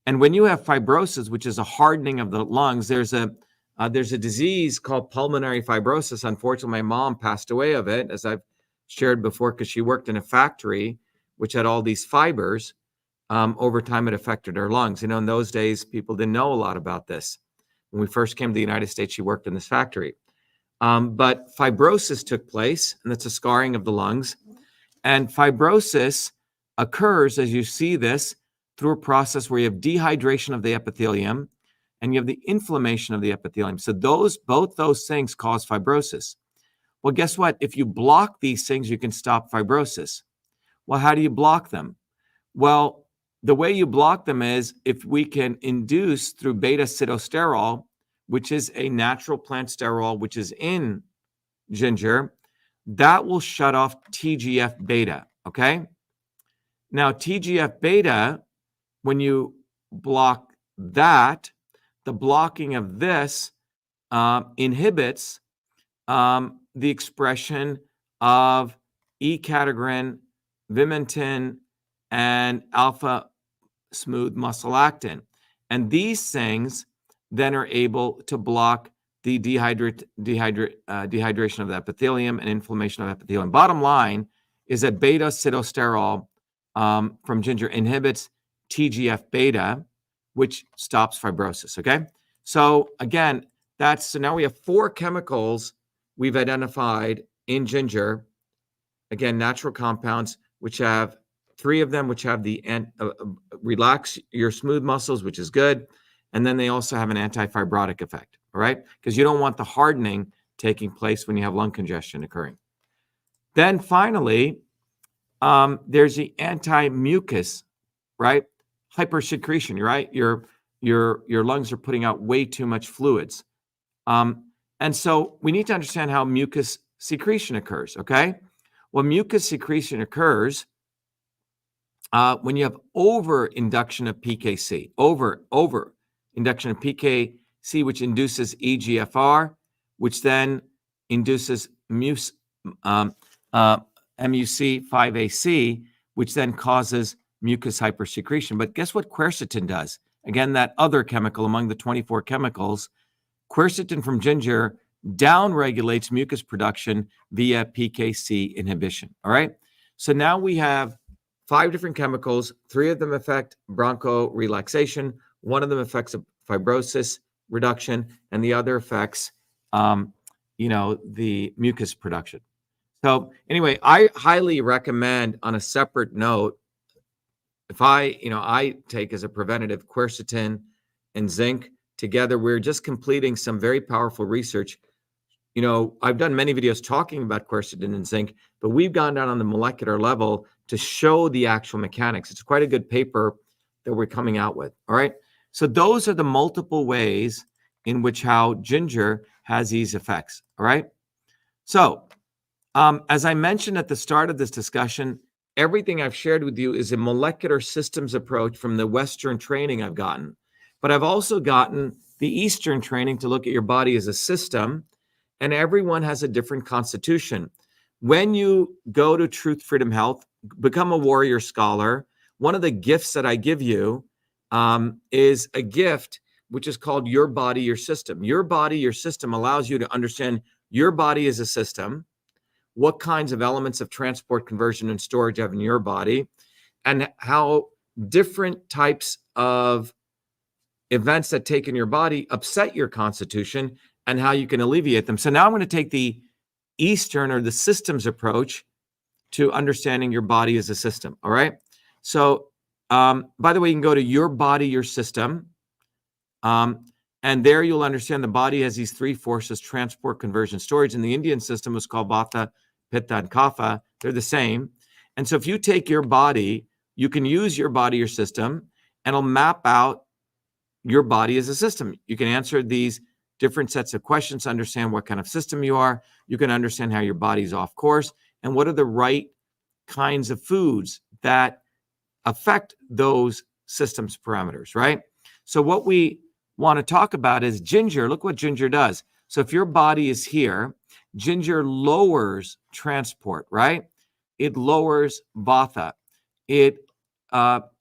And when you have fibrosis, which is a hardening of the lungs, there's a disease called pulmonary fibrosis. Unfortunately, my mom passed away of it, as I've shared before, because she worked in a factory which had all these fibers. Over time, it affected her lungs. In those days, people didn't know a lot about this. When we first came to the United States, she worked in this factory. But fibrosis took place, and that's a scarring of the lungs. And fibrosis occurs, as you see this, through a process where you have dehydration of the epithelium and you have the inflammation of the epithelium. So both those things cause fibrosis. Well, guess what? If you block these things, you can stop fibrosis. Well, how do you block them? Well, the way you block them is if we can induce through beta-sitosterol, which is a natural plant sterol, which is in ginger, that will shut off TGF beta, okay? Now, TGF beta, when you block that, the blocking of this inhibits the expression of E-catechin, vimentin, and alpha smooth muscle actin. And these things then are able to block the dehydration of the epithelium and inflammation of the epithelium. Bottom line is that beta-sitosterol from ginger inhibits TGF beta, which stops fibrosis, okay? So again, so now we have 4 chemicals we've identified in ginger. Again, natural compounds, which have 3 of them, which have the relax your smooth muscles, which is good. And then they also have an anti-fibrotic effect, all right? Because you don't want the hardening taking place when you have lung congestion occurring. Then finally, there's the anti-mucus, right? Hypersecretion, right? Your lungs are putting out way too much fluids. And so we need to understand how mucus secretion occurs, okay? Well, mucus secretion occurs when you have over-induction of PKC, over-induction of PKC, which induces EGFR, which then induces MUC5AC, which then causes mucus hypersecretion. But guess what quercetin does? Again, that other chemical among the 24 chemicals, quercetin from ginger downregulates mucus production via PKC inhibition, all right? So now we have 5 different chemicals. 3 of them affect bronchorelaxation. 1 of them affects fibrosis reduction, and the other affects, the mucus production. So anyway, I highly recommend, on a separate note, if I take as a preventative quercetin and zinc together. We're just completing some very powerful research. I've done many videos talking about quercetin and zinc, but we've gone down on the molecular level to show the actual mechanics. It's quite a good paper that we're coming out with. All right. So those are the multiple ways in which how ginger has these effects. All right. So as I mentioned at the start of this discussion, everything I've shared with you is a molecular systems approach from the Western training I've gotten. But I've also gotten the Eastern training to look at your body as a system, and everyone has a different constitution. When you go to Truth, Freedom, Health, become a warrior scholar, one of the gifts that I give you is a gift which is called Your Body, Your System. Your Body, Your System allows you to understand your body as a system, what kinds of elements of transport, conversion, and storage you have in your body, and how different types of events that take in your body upset your constitution and how you can alleviate them. So now I'm going to take the Eastern or the systems approach to understanding your body as a system. All right. So, by the way, you can go to Your Body, Your System. And there you'll understand the body has these 3 forces: transport, conversion, storage. In the Indian system, it's called Vata, Pitta, and Kapha. They're the same. And so if you take your body, you can use Your Body, Your System, and it'll map out your body as a system. You can answer these different sets of questions to understand what kind of system you are. You can understand how your body's off course and what are the right kinds of foods that affect those systems parameters, right? So what we want to talk about is ginger. Look what ginger does. So if your body is here, ginger lowers transport, right? It lowers vata. It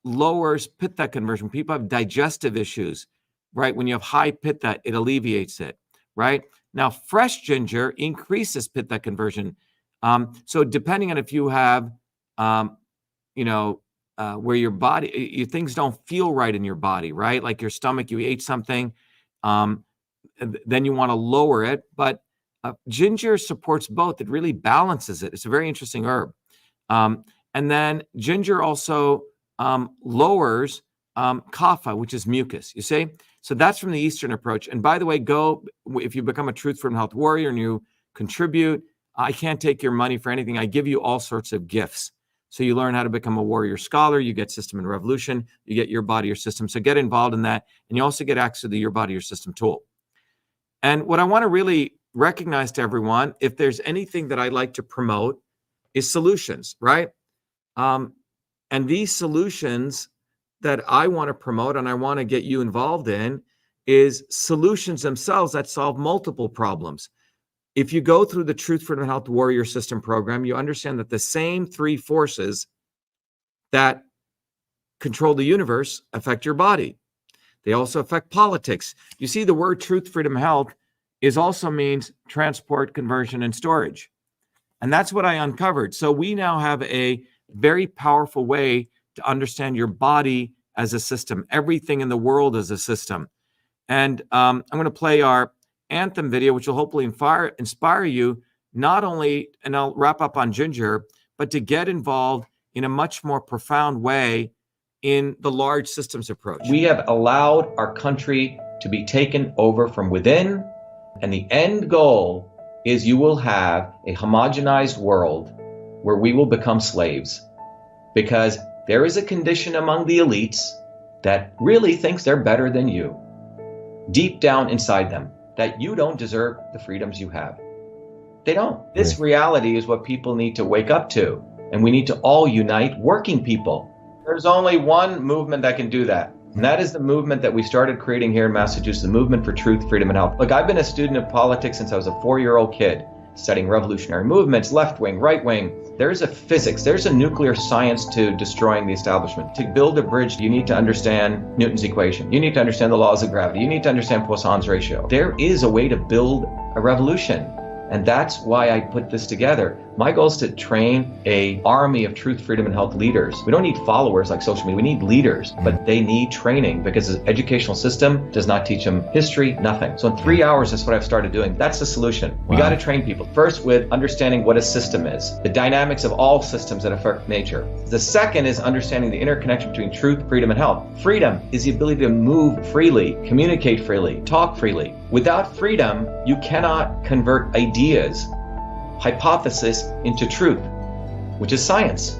lowers pitta conversion. People have digestive issues, right? When you have high pitta, it alleviates it, right? Now, fresh ginger increases pitta conversion. So depending on if you have, where your body, things don't feel right in your body, right? Like your stomach, you ate something, then you want to lower it. But ginger supports both. It really balances it. It's a very interesting herb. And then ginger also lowers kapha, which is mucus, you see? So that's from the Eastern approach. And by the way, if you become a Truth from Health warrior and you contribute, I can't take your money for anything. I give you all sorts of gifts. So you learn how to become a warrior scholar. You get System and Revolution. You get Your Body, Your System. So get involved in that. And you also get access to the Your Body, Your System tool. And what I want to really recognize to everyone, if there's anything that I'd like to promote, is solutions, right? And these solutions that I want to promote and I want to get you involved in is solutions themselves that solve multiple problems. If you go through the Truth, Freedom, and Health Warrior System program, you understand that the same three forces that control the universe affect your body. They also affect politics. You see, the word truth, freedom, health is also means transport, conversion, and storage. And that's what I uncovered. So we now have a very powerful way to understand your body as a system, everything in the world as a system. And I'm going to play our anthem video, which will hopefully inspire you, not only, and I'll wrap up on Ginger, but to get involved in a much more profound way in the large systems approach. We have allowed our country to be taken over from within, and the end goal is you will have a homogenized world where we will become slaves, because there is a condition among the elites that really thinks they're better than you, deep down inside them, that you don't deserve the freedoms you have. They don't. This reality is what people need to wake up to, and we need to all unite, working people. There's only one movement that can do that, and that is the movement that we started creating here in Massachusetts, the Movement for Truth, Freedom, and Health. Look, I've been a student of politics since I was a 4-year-old kid, studying revolutionary movements, left wing, right wing. There's a physics, there's a nuclear science to destroying the establishment. To build a bridge, you need to understand Newton's equation. You need to understand the laws of gravity. You need to understand Poisson's ratio. There is a way to build a revolution. And that's why I put this together. My goal is to train an army of truth, freedom, and health leaders. We don't need followers like social media. We need leaders, but they need training because the educational system does not teach them history, nothing. So in 3 hours, that's what I've started doing. That's the solution. We got to train people. First, with understanding what a system is, the dynamics of all systems that affect nature. The second is understanding the interconnection between truth, freedom, and health. Freedom is the ability to move freely, communicate freely, talk freely. Without freedom, you cannot convert ideas, hypothesis into truth, which is science.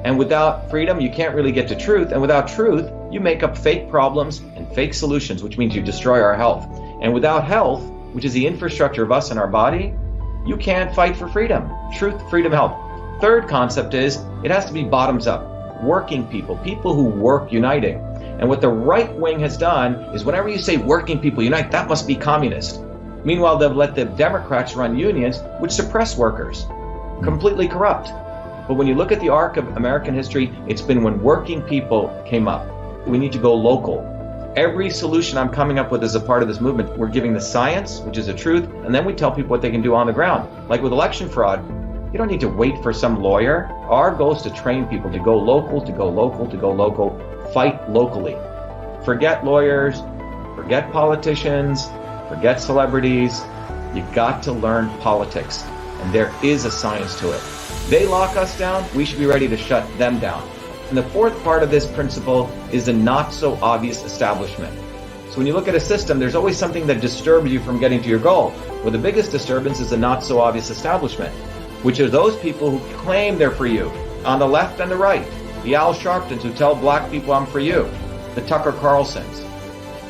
And without freedom, you can't really get to truth. And without truth, you make up fake problems and fake solutions, which means you destroy our health. And without health, which is the infrastructure of us and our body, you can't fight for freedom. Truth, freedom, health. Third concept is it has to be bottoms up. Working people, people who work uniting. And what the right wing has done is whenever you say working people unite, that must be communist. Meanwhile, they've let the Democrats run unions, which suppress workers, completely corrupt. But when you look at the arc of American history, it's been when working people came up. We need to go local. Every solution I'm coming up with as a part of this movement, we're giving the science, which is the truth, and then we tell people what they can do on the ground. Like with election fraud, you don't need to wait for some lawyer. Our goal is to train people to go local, to go local, to go local, fight locally. Forget lawyers, forget politicians, forget celebrities. You've got to learn politics, and there is a science to it. They lock us down, we should be ready to shut them down. And the fourth part of this principle is the not so obvious establishment. So when you look at a system, there's always something that disturbs you from getting to your goal. Well, the biggest disturbance is the not so obvious establishment, which are those people who claim they're for you, on the left and the right. The Al Sharptons who tell black people I'm for you. The Tucker Carlsons.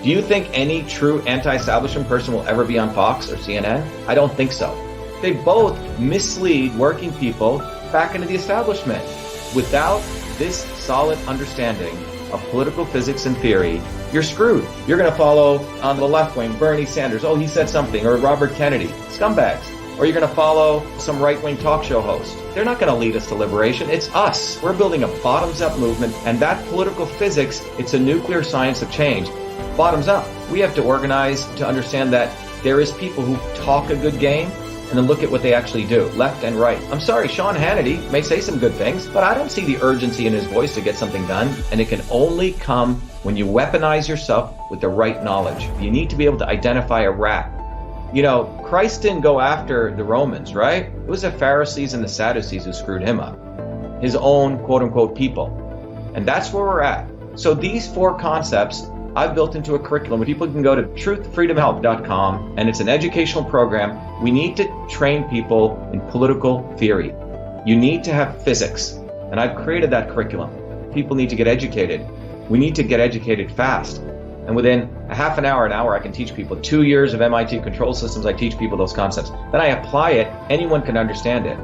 Do you think any true anti-establishment person will ever be on Fox or CNN? I don't think so. They both mislead working people back into the establishment. Without this solid understanding of political physics and theory, you're screwed. You're going to follow on the left wing Bernie Sanders. Oh, he said something. Or Robert Kennedy. Scumbags. Or you're going to follow some right-wing talk show host. They're not going to lead us to liberation. It's us. We're building a bottoms-up movement, and that political physics, it's a nuclear science of change. Bottoms up. We have to organize to understand that there is people who talk a good game, and then look at what they actually do, left and right. I'm sorry, Sean Hannity may say some good things, but I don't see the urgency in his voice to get something done, and it can only come when you weaponize yourself with the right knowledge. You need to be able to identify a rat. You know, Christ didn't go after the Romans, right? It was the Pharisees and the Sadducees who screwed him up. His own quote-unquote people. And that's where we're at. So these four concepts I've built into a curriculum where people can go to truthfreedomhealth.com, and it's an educational program. We need to train people in political theory. You need to have physics. And I've created that curriculum. People need to get educated. We need to get educated fast. And within a half an hour, I can teach people. 2 years of MIT control systems, I teach people those concepts. Then I apply it, anyone can understand it.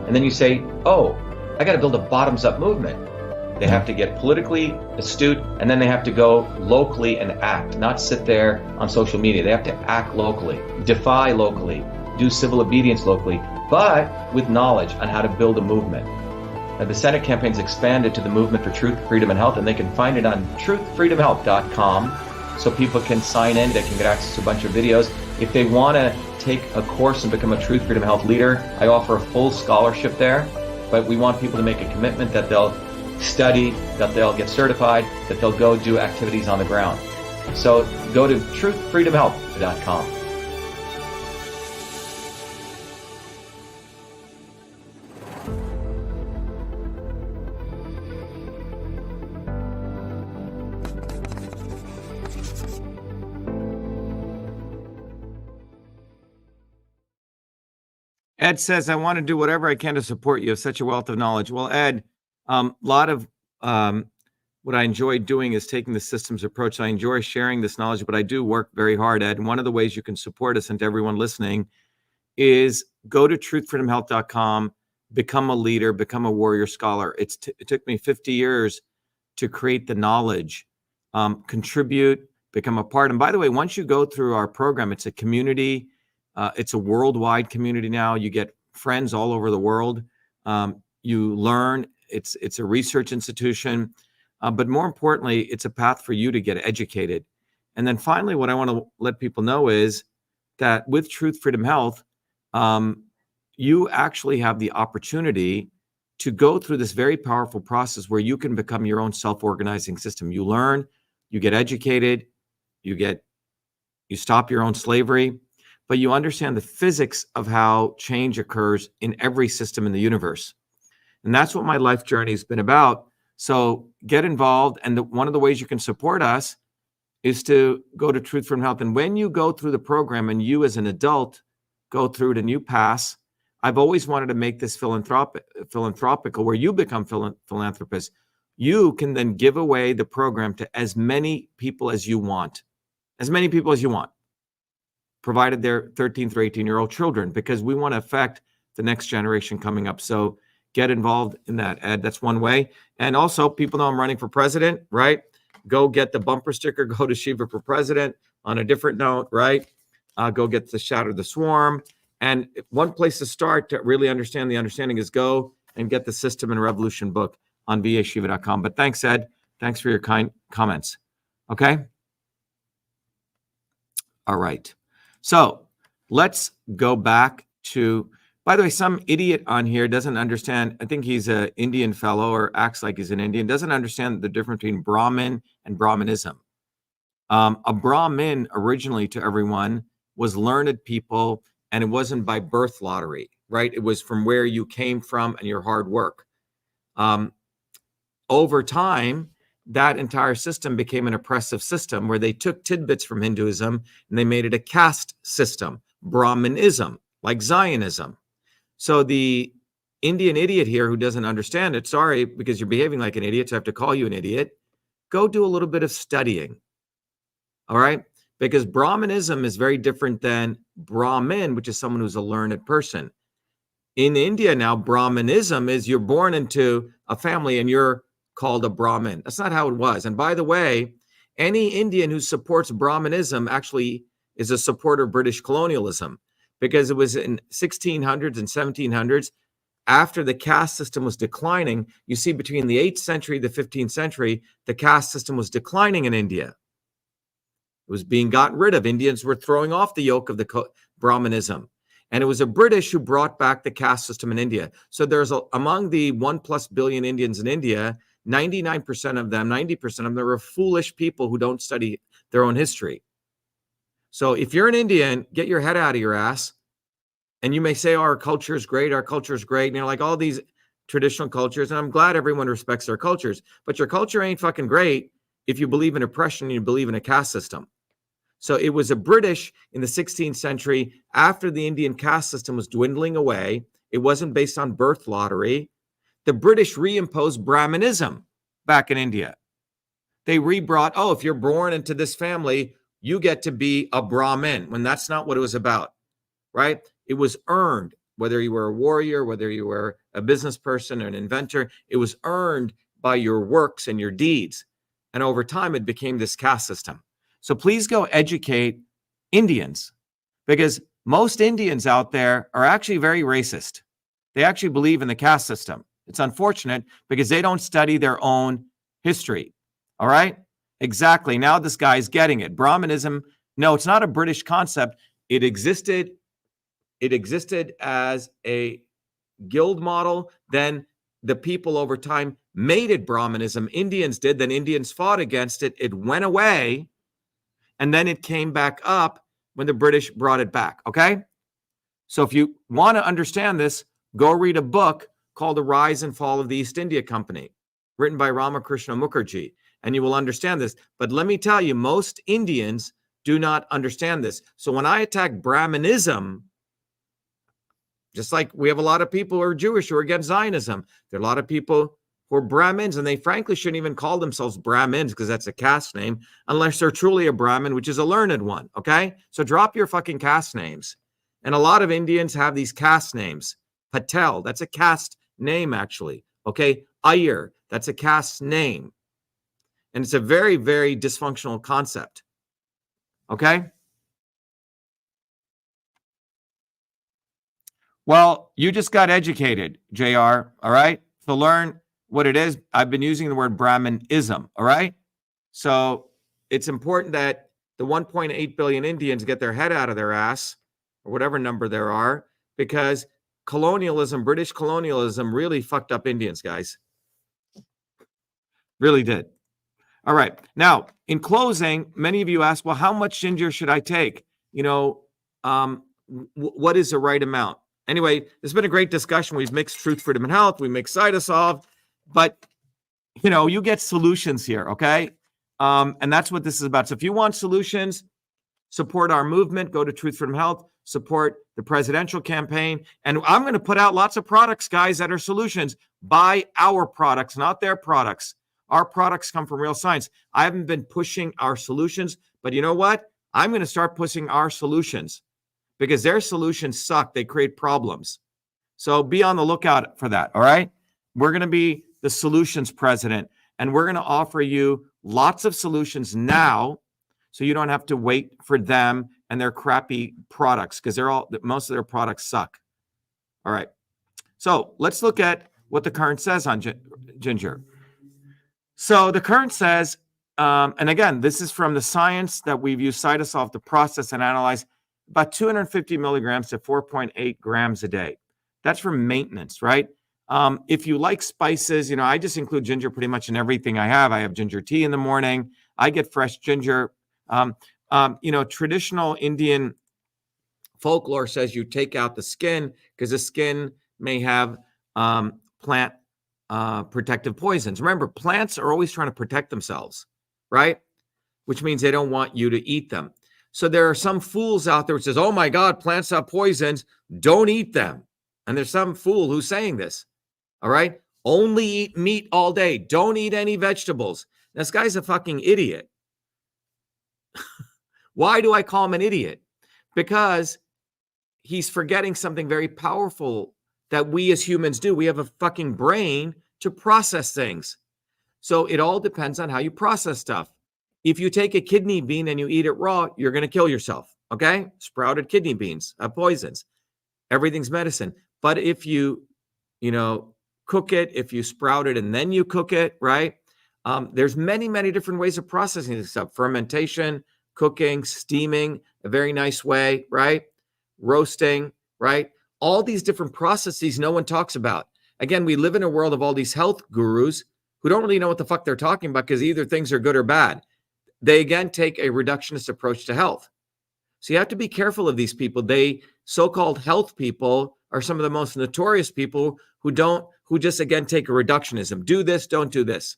And then you say, oh, I got to build a bottoms-up movement. They have to get politically astute, and then they have to go locally and act, not sit there on social media. They have to act locally, defy locally, do civil obedience locally, but with knowledge on how to build a movement. Now, the Senate campaign's expanded to the Movement for Truth, Freedom, and Health, and they can find it on truthfreedomhealth.com, so people can sign in, they can get access to a bunch of videos. If they want to take a course and become a Truth, Freedom, Health leader, I offer a full scholarship there, but we want people to make a commitment that they'll study, that they'll get certified, that they'll go do activities on the ground. So go to truthfreedomhealth.com. Ed says, I want to do whatever I can to support you. You have such a wealth of knowledge. Well, Ed, a lot of what I enjoy doing is taking the systems approach. I enjoy sharing this knowledge, but I do work very hard, Ed. And one of the ways you can support us, and to everyone listening, is go to truthfreedomhealth.com, become a leader, become a warrior scholar. It took me 50 years to create the knowledge, contribute, become a part. And by the way, once you go through our program, it's a community. It's a worldwide community now. You get friends all over the world. You learn. It's a research institution. But more importantly, it's a path for you to get educated. And then finally, what I want to let people know is that with Truth, Freedom, Health, you actually have the opportunity to go through this very powerful process where you can become your own self-organizing system. You learn, you get educated, you stop your own slavery, but you understand the physics of how change occurs in every system in the universe. And that's what my life journey has been about. So get involved. And one of the ways you can support us is to go to Truth from Health. And when you go through the program and you as an adult go through it and you pass, I've always wanted to make this philanthropical, where you become philanthropists. You can then give away the program to as many people as you want, provided they're 13 through 18-year-old children, because we want to affect the next generation coming up. So get involved in that, Ed. That's one way. And also, people know I'm running for president, right? Go get the bumper sticker, go to Shiva for president. On a different note, right? Go get the Shatter the Swarm. And one place to start to really understand the understanding is go and get the System and Revolution book on vashiva.com. But thanks, Ed. Thanks for your kind comments. Okay? All right. So let's go back to, by the way, some idiot on here doesn't understand. I think he's an Indian fellow or acts like he's an Indian, doesn't understand the difference between Brahmin and Brahmanism. A Brahmin originally, to everyone, was learned people, and it wasn't by birth lottery, right? It was from where you came from and your hard work. Over time, that entire system became an oppressive system where they took tidbits from Hinduism and they made it a caste system, Brahmanism, like Zionism. So the Indian idiot here who doesn't understand it, sorry, because you're behaving like an idiot, so I have to call you an idiot, go do a little bit of studying, all right? Because Brahmanism is very different than Brahmin, which is someone who's a learned person. In India now, Brahmanism is you're born into a family and you're called a Brahmin. That's not how it was. And by the way, any Indian who supports Brahmanism actually is a supporter of British colonialism, because it was in 1600s and 1700s, after the caste system was declining. You see, between the 8th century, the 15th century, the caste system was declining in India. It was being gotten rid of. Indians were throwing off the yoke of the Brahmanism. And it was the British who brought back the caste system in India. So there's among the 1+ billion Indians in India, 99% of them, 90% of them, there are foolish people who don't study their own history. So if you're an Indian, get your head out of your ass. And you may say, oh, our culture is great. Our culture is great. And you're like all these traditional cultures. And I'm glad everyone respects their cultures. But your culture ain't fucking great if you believe in oppression and you believe in a caste system. So it was a British in the 16th century, after the Indian caste system was dwindling away. It wasn't based on birth lottery. The British reimposed Brahmanism back in India. they rebrought, oh, if you're born into this family, you get to be a Brahmin, when that's not what it was about, right? It was earned, whether you were a warrior, whether you were a business person or an inventor, it was earned by your works and your deeds. And over time, it became this caste system. So please go educate Indians, because most Indians out there are actually very racist. They actually believe in the caste system. It's unfortunate because they don't study their own history. All right? Exactly. Now this guy's getting it. Brahmanism, no, it's not a British concept. It existed as a guild model. Then the people over time made it Brahmanism. Indians did. Then Indians fought against it. It went away. And then it came back up when the British brought it back. Okay? So if you want to understand this, go read a book called The Rise and Fall of the East India Company, written by Ramakrishna Mukherjee, and you will understand this. But let me tell you, most Indians do not understand this. So when I attack Brahmanism, just like we have a lot of people who are Jewish who are against Zionism, there are a lot of people who are Brahmins, and they frankly shouldn't even call themselves Brahmins because that's a caste name, unless they're truly a Brahmin, which is a learned one, okay? So drop your fucking caste names. And a lot of Indians have these caste names. Patel, that's a caste name, actually, okay? Iyer, that's a caste name. And it's a very, very dysfunctional concept, okay? Well, you just got educated, JR, all right? To learn what it is, I've been using the word Brahmanism, all right? So it's important that the 1.8 billion Indians get their head out of their ass, or whatever number there are, because colonialism, British colonialism, really fucked up Indians, guys. Really did. All right. Now, in closing, many of you ask, well, how much ginger should I take? You know, what is the right amount? Anyway, there's been a great discussion. We've mixed Truth, Freedom, and Health. We mix CytoSolve. But, you know, you get solutions here, okay? And that's what this is about. So if you want solutions, support our movement, go to Truth, Freedom, Health, support the presidential campaign. And I'm going to put out lots of products, guys, that are solutions. Buy our products, not their products. Our products come from real science. I haven't been pushing our solutions, but you know what? I'm going to start pushing our solutions because their solutions suck. They create problems. So be on the lookout for that, all right? We're going to be the solutions president, and we're going to offer you lots of solutions now so you don't have to wait for them and their crappy products, because most of their products suck. All right. So let's look at what the current says on ginger. So the current says, and again, this is from the science that we've used CytoSolve to process and analyze, about 250 milligrams to 4.8 grams a day. That's for maintenance, right? If you like spices, you know, I just include ginger pretty much in everything I have. I have ginger tea in the morning. I get fresh ginger. You know, traditional Indian folklore says you take out the skin because the skin may have plant protective poisons. Remember, plants are always trying to protect themselves, right? Which means they don't want you to eat them. So there are some fools out there who says, oh my God, plants have poisons, don't eat them. And there's some fool who's saying this, all right? Only eat meat all day. Don't eat any vegetables. This guy's a fucking idiot. Why do I call him an idiot? Because he's forgetting something very powerful that we as humans do. We have a fucking brain to process things. So it all depends on how you process stuff. If you take a kidney bean and you eat it raw, you're going to kill yourself, okay? Sprouted kidney beans have poisons. Everything's medicine. But if you cook it, if you sprout it and then you cook it, right? There's many, many different ways of processing this stuff. Fermentation, cooking, steaming, a very nice way, right? Roasting, right? All these different processes no one talks about. Again, we live in a world of all these health gurus who don't really know what the fuck they're talking about because either things are good or bad. They, again, take a reductionist approach to health. So you have to be careful of these people. They, so-called health people, are some of the most notorious people who just, again, take a reductionism. Do this, don't do this.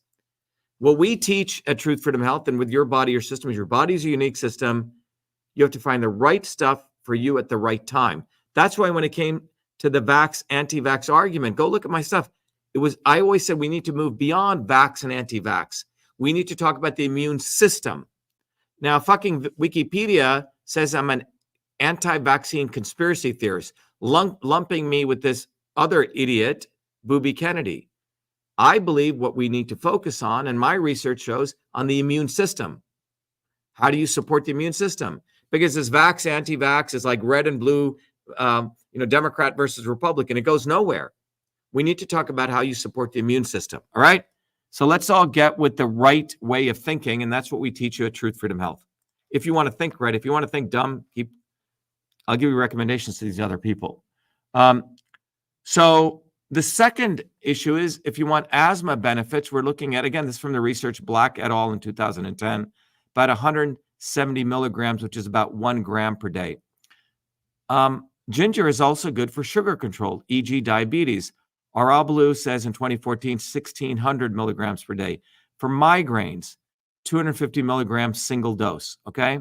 What we teach at Truth, Freedom, Health, and with your body, your system, is your body's a unique system. You have to find the right stuff for you at the right time. That's why when it came to the vax, anti-vax argument, go look at my stuff. I always said we need to move beyond vax and anti-vax. We need to talk about the immune system. Now, fucking Wikipedia says I'm an anti-vaccine conspiracy theorist, lumping me with this other idiot, Booby Kennedy. I believe what we need to focus on, and my research shows, on the immune system. How do you support the immune system? Because this vax, anti-vax is like red and blue, Democrat versus Republican. It goes nowhere. We need to talk about how you support the immune system. All right. So let's all get with the right way of thinking. And that's what we teach you at Truth Freedom Health. If you want to think right, if you want to think dumb, I'll give you recommendations to these other people. So the second issue is if you want asthma benefits, we're looking at, again, this is from the research, Black et al. In 2010, about 170 milligrams, which is about 1 gram per day. Ginger is also good for sugar control, e.g. diabetes. Arabalu says in 2014, 1,600 milligrams per day. For migraines, 250 milligrams single dose, okay?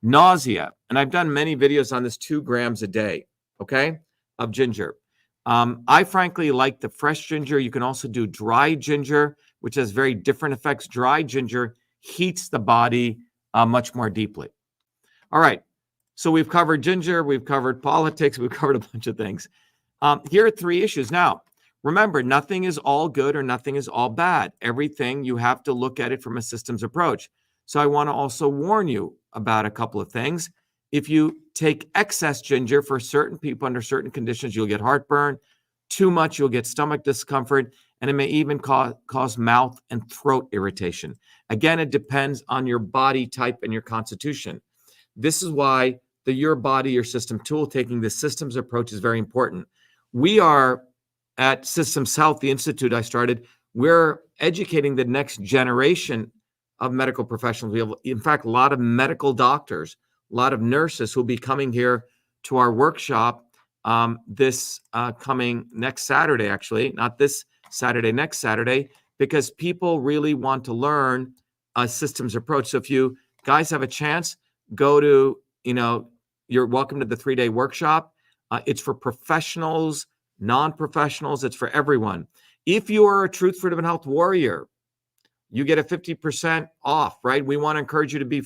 Nausea, and I've done many videos on this, 2 grams a day, okay, of ginger. I frankly like the fresh ginger. You can also do dry ginger, which has very different effects. Dry ginger heats the body much more deeply. All right, so we've covered ginger, we've covered politics, we've covered a bunch of things. Here are 3 issues. Now, remember, nothing is all good or nothing is all bad. Everything, you have to look at it from a systems approach. So I want to also warn you about a couple of things. If you take excess ginger for certain people under certain conditions, you'll get heartburn. Too much, you'll get stomach discomfort, and it may even cause mouth and throat irritation. Again, it depends on your body type and your constitution. This is why the Your Body, Your System tool, taking the systems approach, is very important. We are at Systems Health, the institute I started, we're educating the next generation of medical professionals. We have, in fact, a lot of medical doctors, a lot of nurses who will be coming here to our workshop this coming next Saturday, actually, not this Saturday, next Saturday, because people really want to learn a systems approach. So if you guys have a chance, go to, you're welcome to the 3-day workshop. It's for professionals, non-professionals, it's for everyone. If you are a Truth, Freedom, and Health warrior, you get a 50% off, right? We want to encourage you to be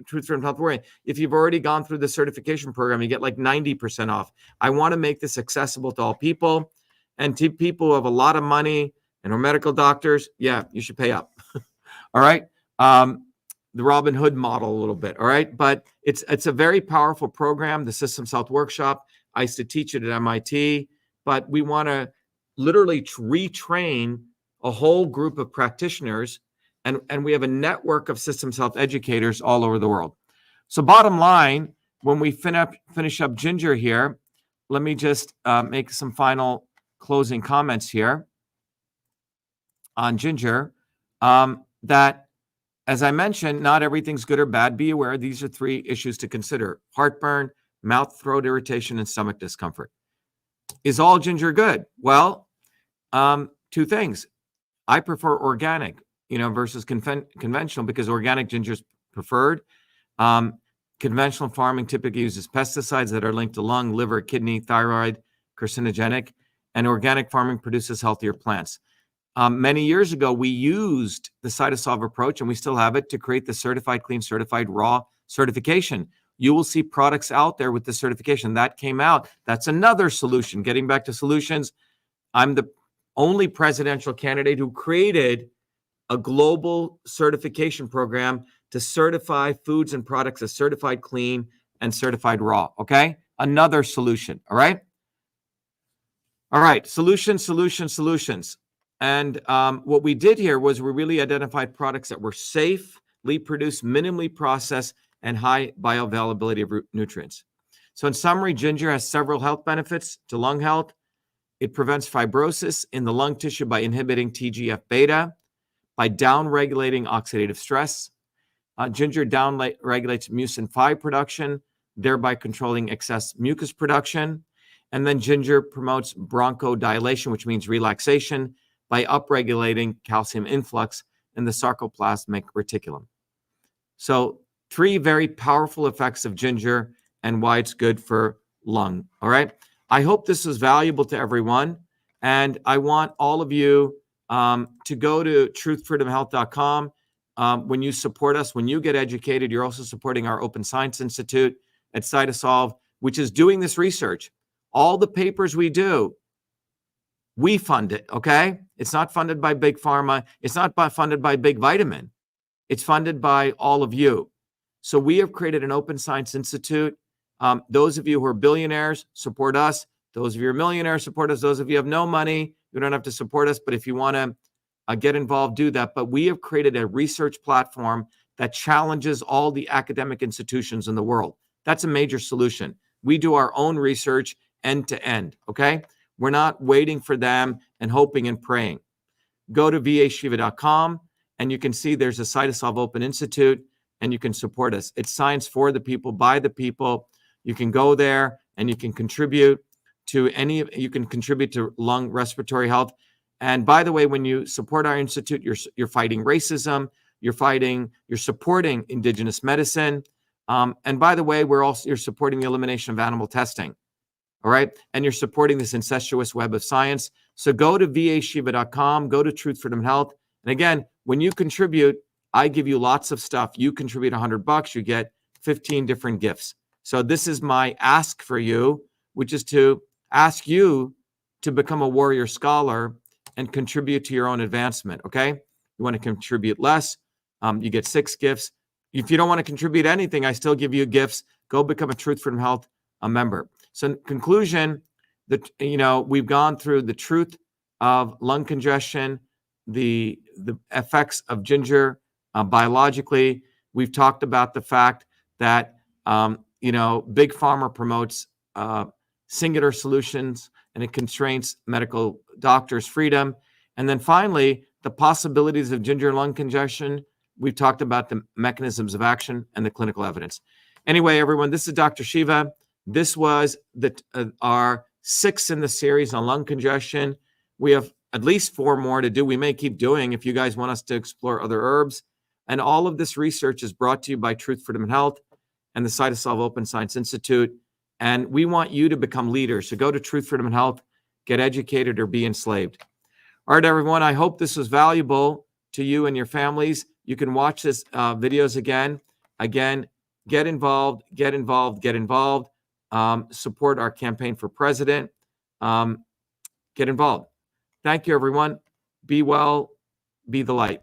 Truth, Freedom, Health warrior. If you've already gone through the certification program, you get like 90% off. I want to make this accessible to all people, and to people who have a lot of money and are medical doctors. Yeah, you should pay up. All right. The Robin Hood model a little bit. All right. But it's a very powerful program, the Systems Health Workshop. I used to teach it at MIT, but we want to literally retrain a whole group of practitioners, and we have a network of systems health educators all over the world. So bottom line, when we finish up ginger here, let me just make some final closing comments here on ginger, that, as I mentioned, not everything's good or bad. Be aware these are 3 issues to consider: heartburn, mouth, throat irritation, and stomach discomfort. Is all ginger good? Well, 2 things. I prefer organic, versus conventional, because organic ginger is preferred. Conventional farming typically uses pesticides that are linked to lung, liver, kidney, thyroid, carcinogenic, and organic farming produces healthier plants. Many years ago, we used the CytoSolve approach, and we still have it, to create the certified clean, certified raw certification. You will see products out there with the certification that came out. That's another solution. Getting back to solutions, I'm the only presidential candidate who created a global certification program to certify foods and products as certified clean and certified raw. Okay. Another solution. All right. All right. Solutions. And what we did here was we really identified products that were safely produced, minimally processed, and high bioavailability of nutrients. So in summary, ginger has several health benefits to lung health. It prevents fibrosis in the lung tissue by inhibiting TGF-beta, by downregulating oxidative stress. Ginger downregulates mucin 5 production, thereby controlling excess mucus production. And then ginger promotes bronchodilation, which means relaxation, by upregulating calcium influx in the sarcoplasmic reticulum. So 3 very powerful effects of ginger and why it's good for lung. All right. I hope this was valuable to everyone. And I want all of you to go to truthfreedomhealth.com, when you support us, when you get educated, you're also supporting our Open Science Institute at CytoSolve, which is doing this research. All the papers we do, we fund it, okay? It's not funded by Big Pharma. It's not funded by Big Vitamin. It's funded by all of you. So we have created an Open Science Institute. Those of you who are billionaires, support us. Those of you who are millionaires, support us. Those of you who have no money, you don't have to support us. But if you want to get involved, do that. But we have created a research platform that challenges all the academic institutions in the world. That's a major solution. We do our own research end to end, okay? We're not waiting for them and hoping and praying. Go to vashiva.com and you can see there's a CytoSolve Open Institute and you can support us. It's science for the people, by the people. You can go there and you can contribute to you can contribute to lung respiratory health. And by the way, when you support our institute, you're fighting racism, you're supporting indigenous medicine. And by the way, you're supporting the elimination of animal testing. All right. And you're supporting this incestuous web of science. So go to vashiva.com, go to Truth, Freedom, Health. And again, when you contribute, I give you lots of stuff. You contribute $100, you get 15 different gifts. So this is my ask for you, which is to ask you to become a warrior scholar and contribute to your own advancement. Okay. You want to contribute less, you get 6 gifts. If you don't want to contribute anything, I still give you gifts. Go become a Truth, Freedom, Health member. So in conclusion, we've gone through the truth of lung congestion, the effects of ginger biologically. We've talked about the fact that Big Pharma promotes singular solutions and it constrains medical doctors' freedom. And then finally, the possibilities of ginger lung congestion. We've talked about the mechanisms of action and the clinical evidence. Anyway, everyone, this is Dr. Shiva. This was our 6th in the series on lung congestion. We have at least 4 more to do. We may keep doing if you guys want us to explore other herbs. And all of this research is brought to you by Truth, Freedom, and Health and the CytoSolve Open Science Institute. And we want you to become leaders. So go to Truth, Freedom, and Health, get educated, or be enslaved. All right, everyone, I hope this was valuable to you and your families. You can watch this videos again. Again, get involved, get involved, get involved. Support our campaign for president. Get involved. Thank you, everyone. Be well, be the light.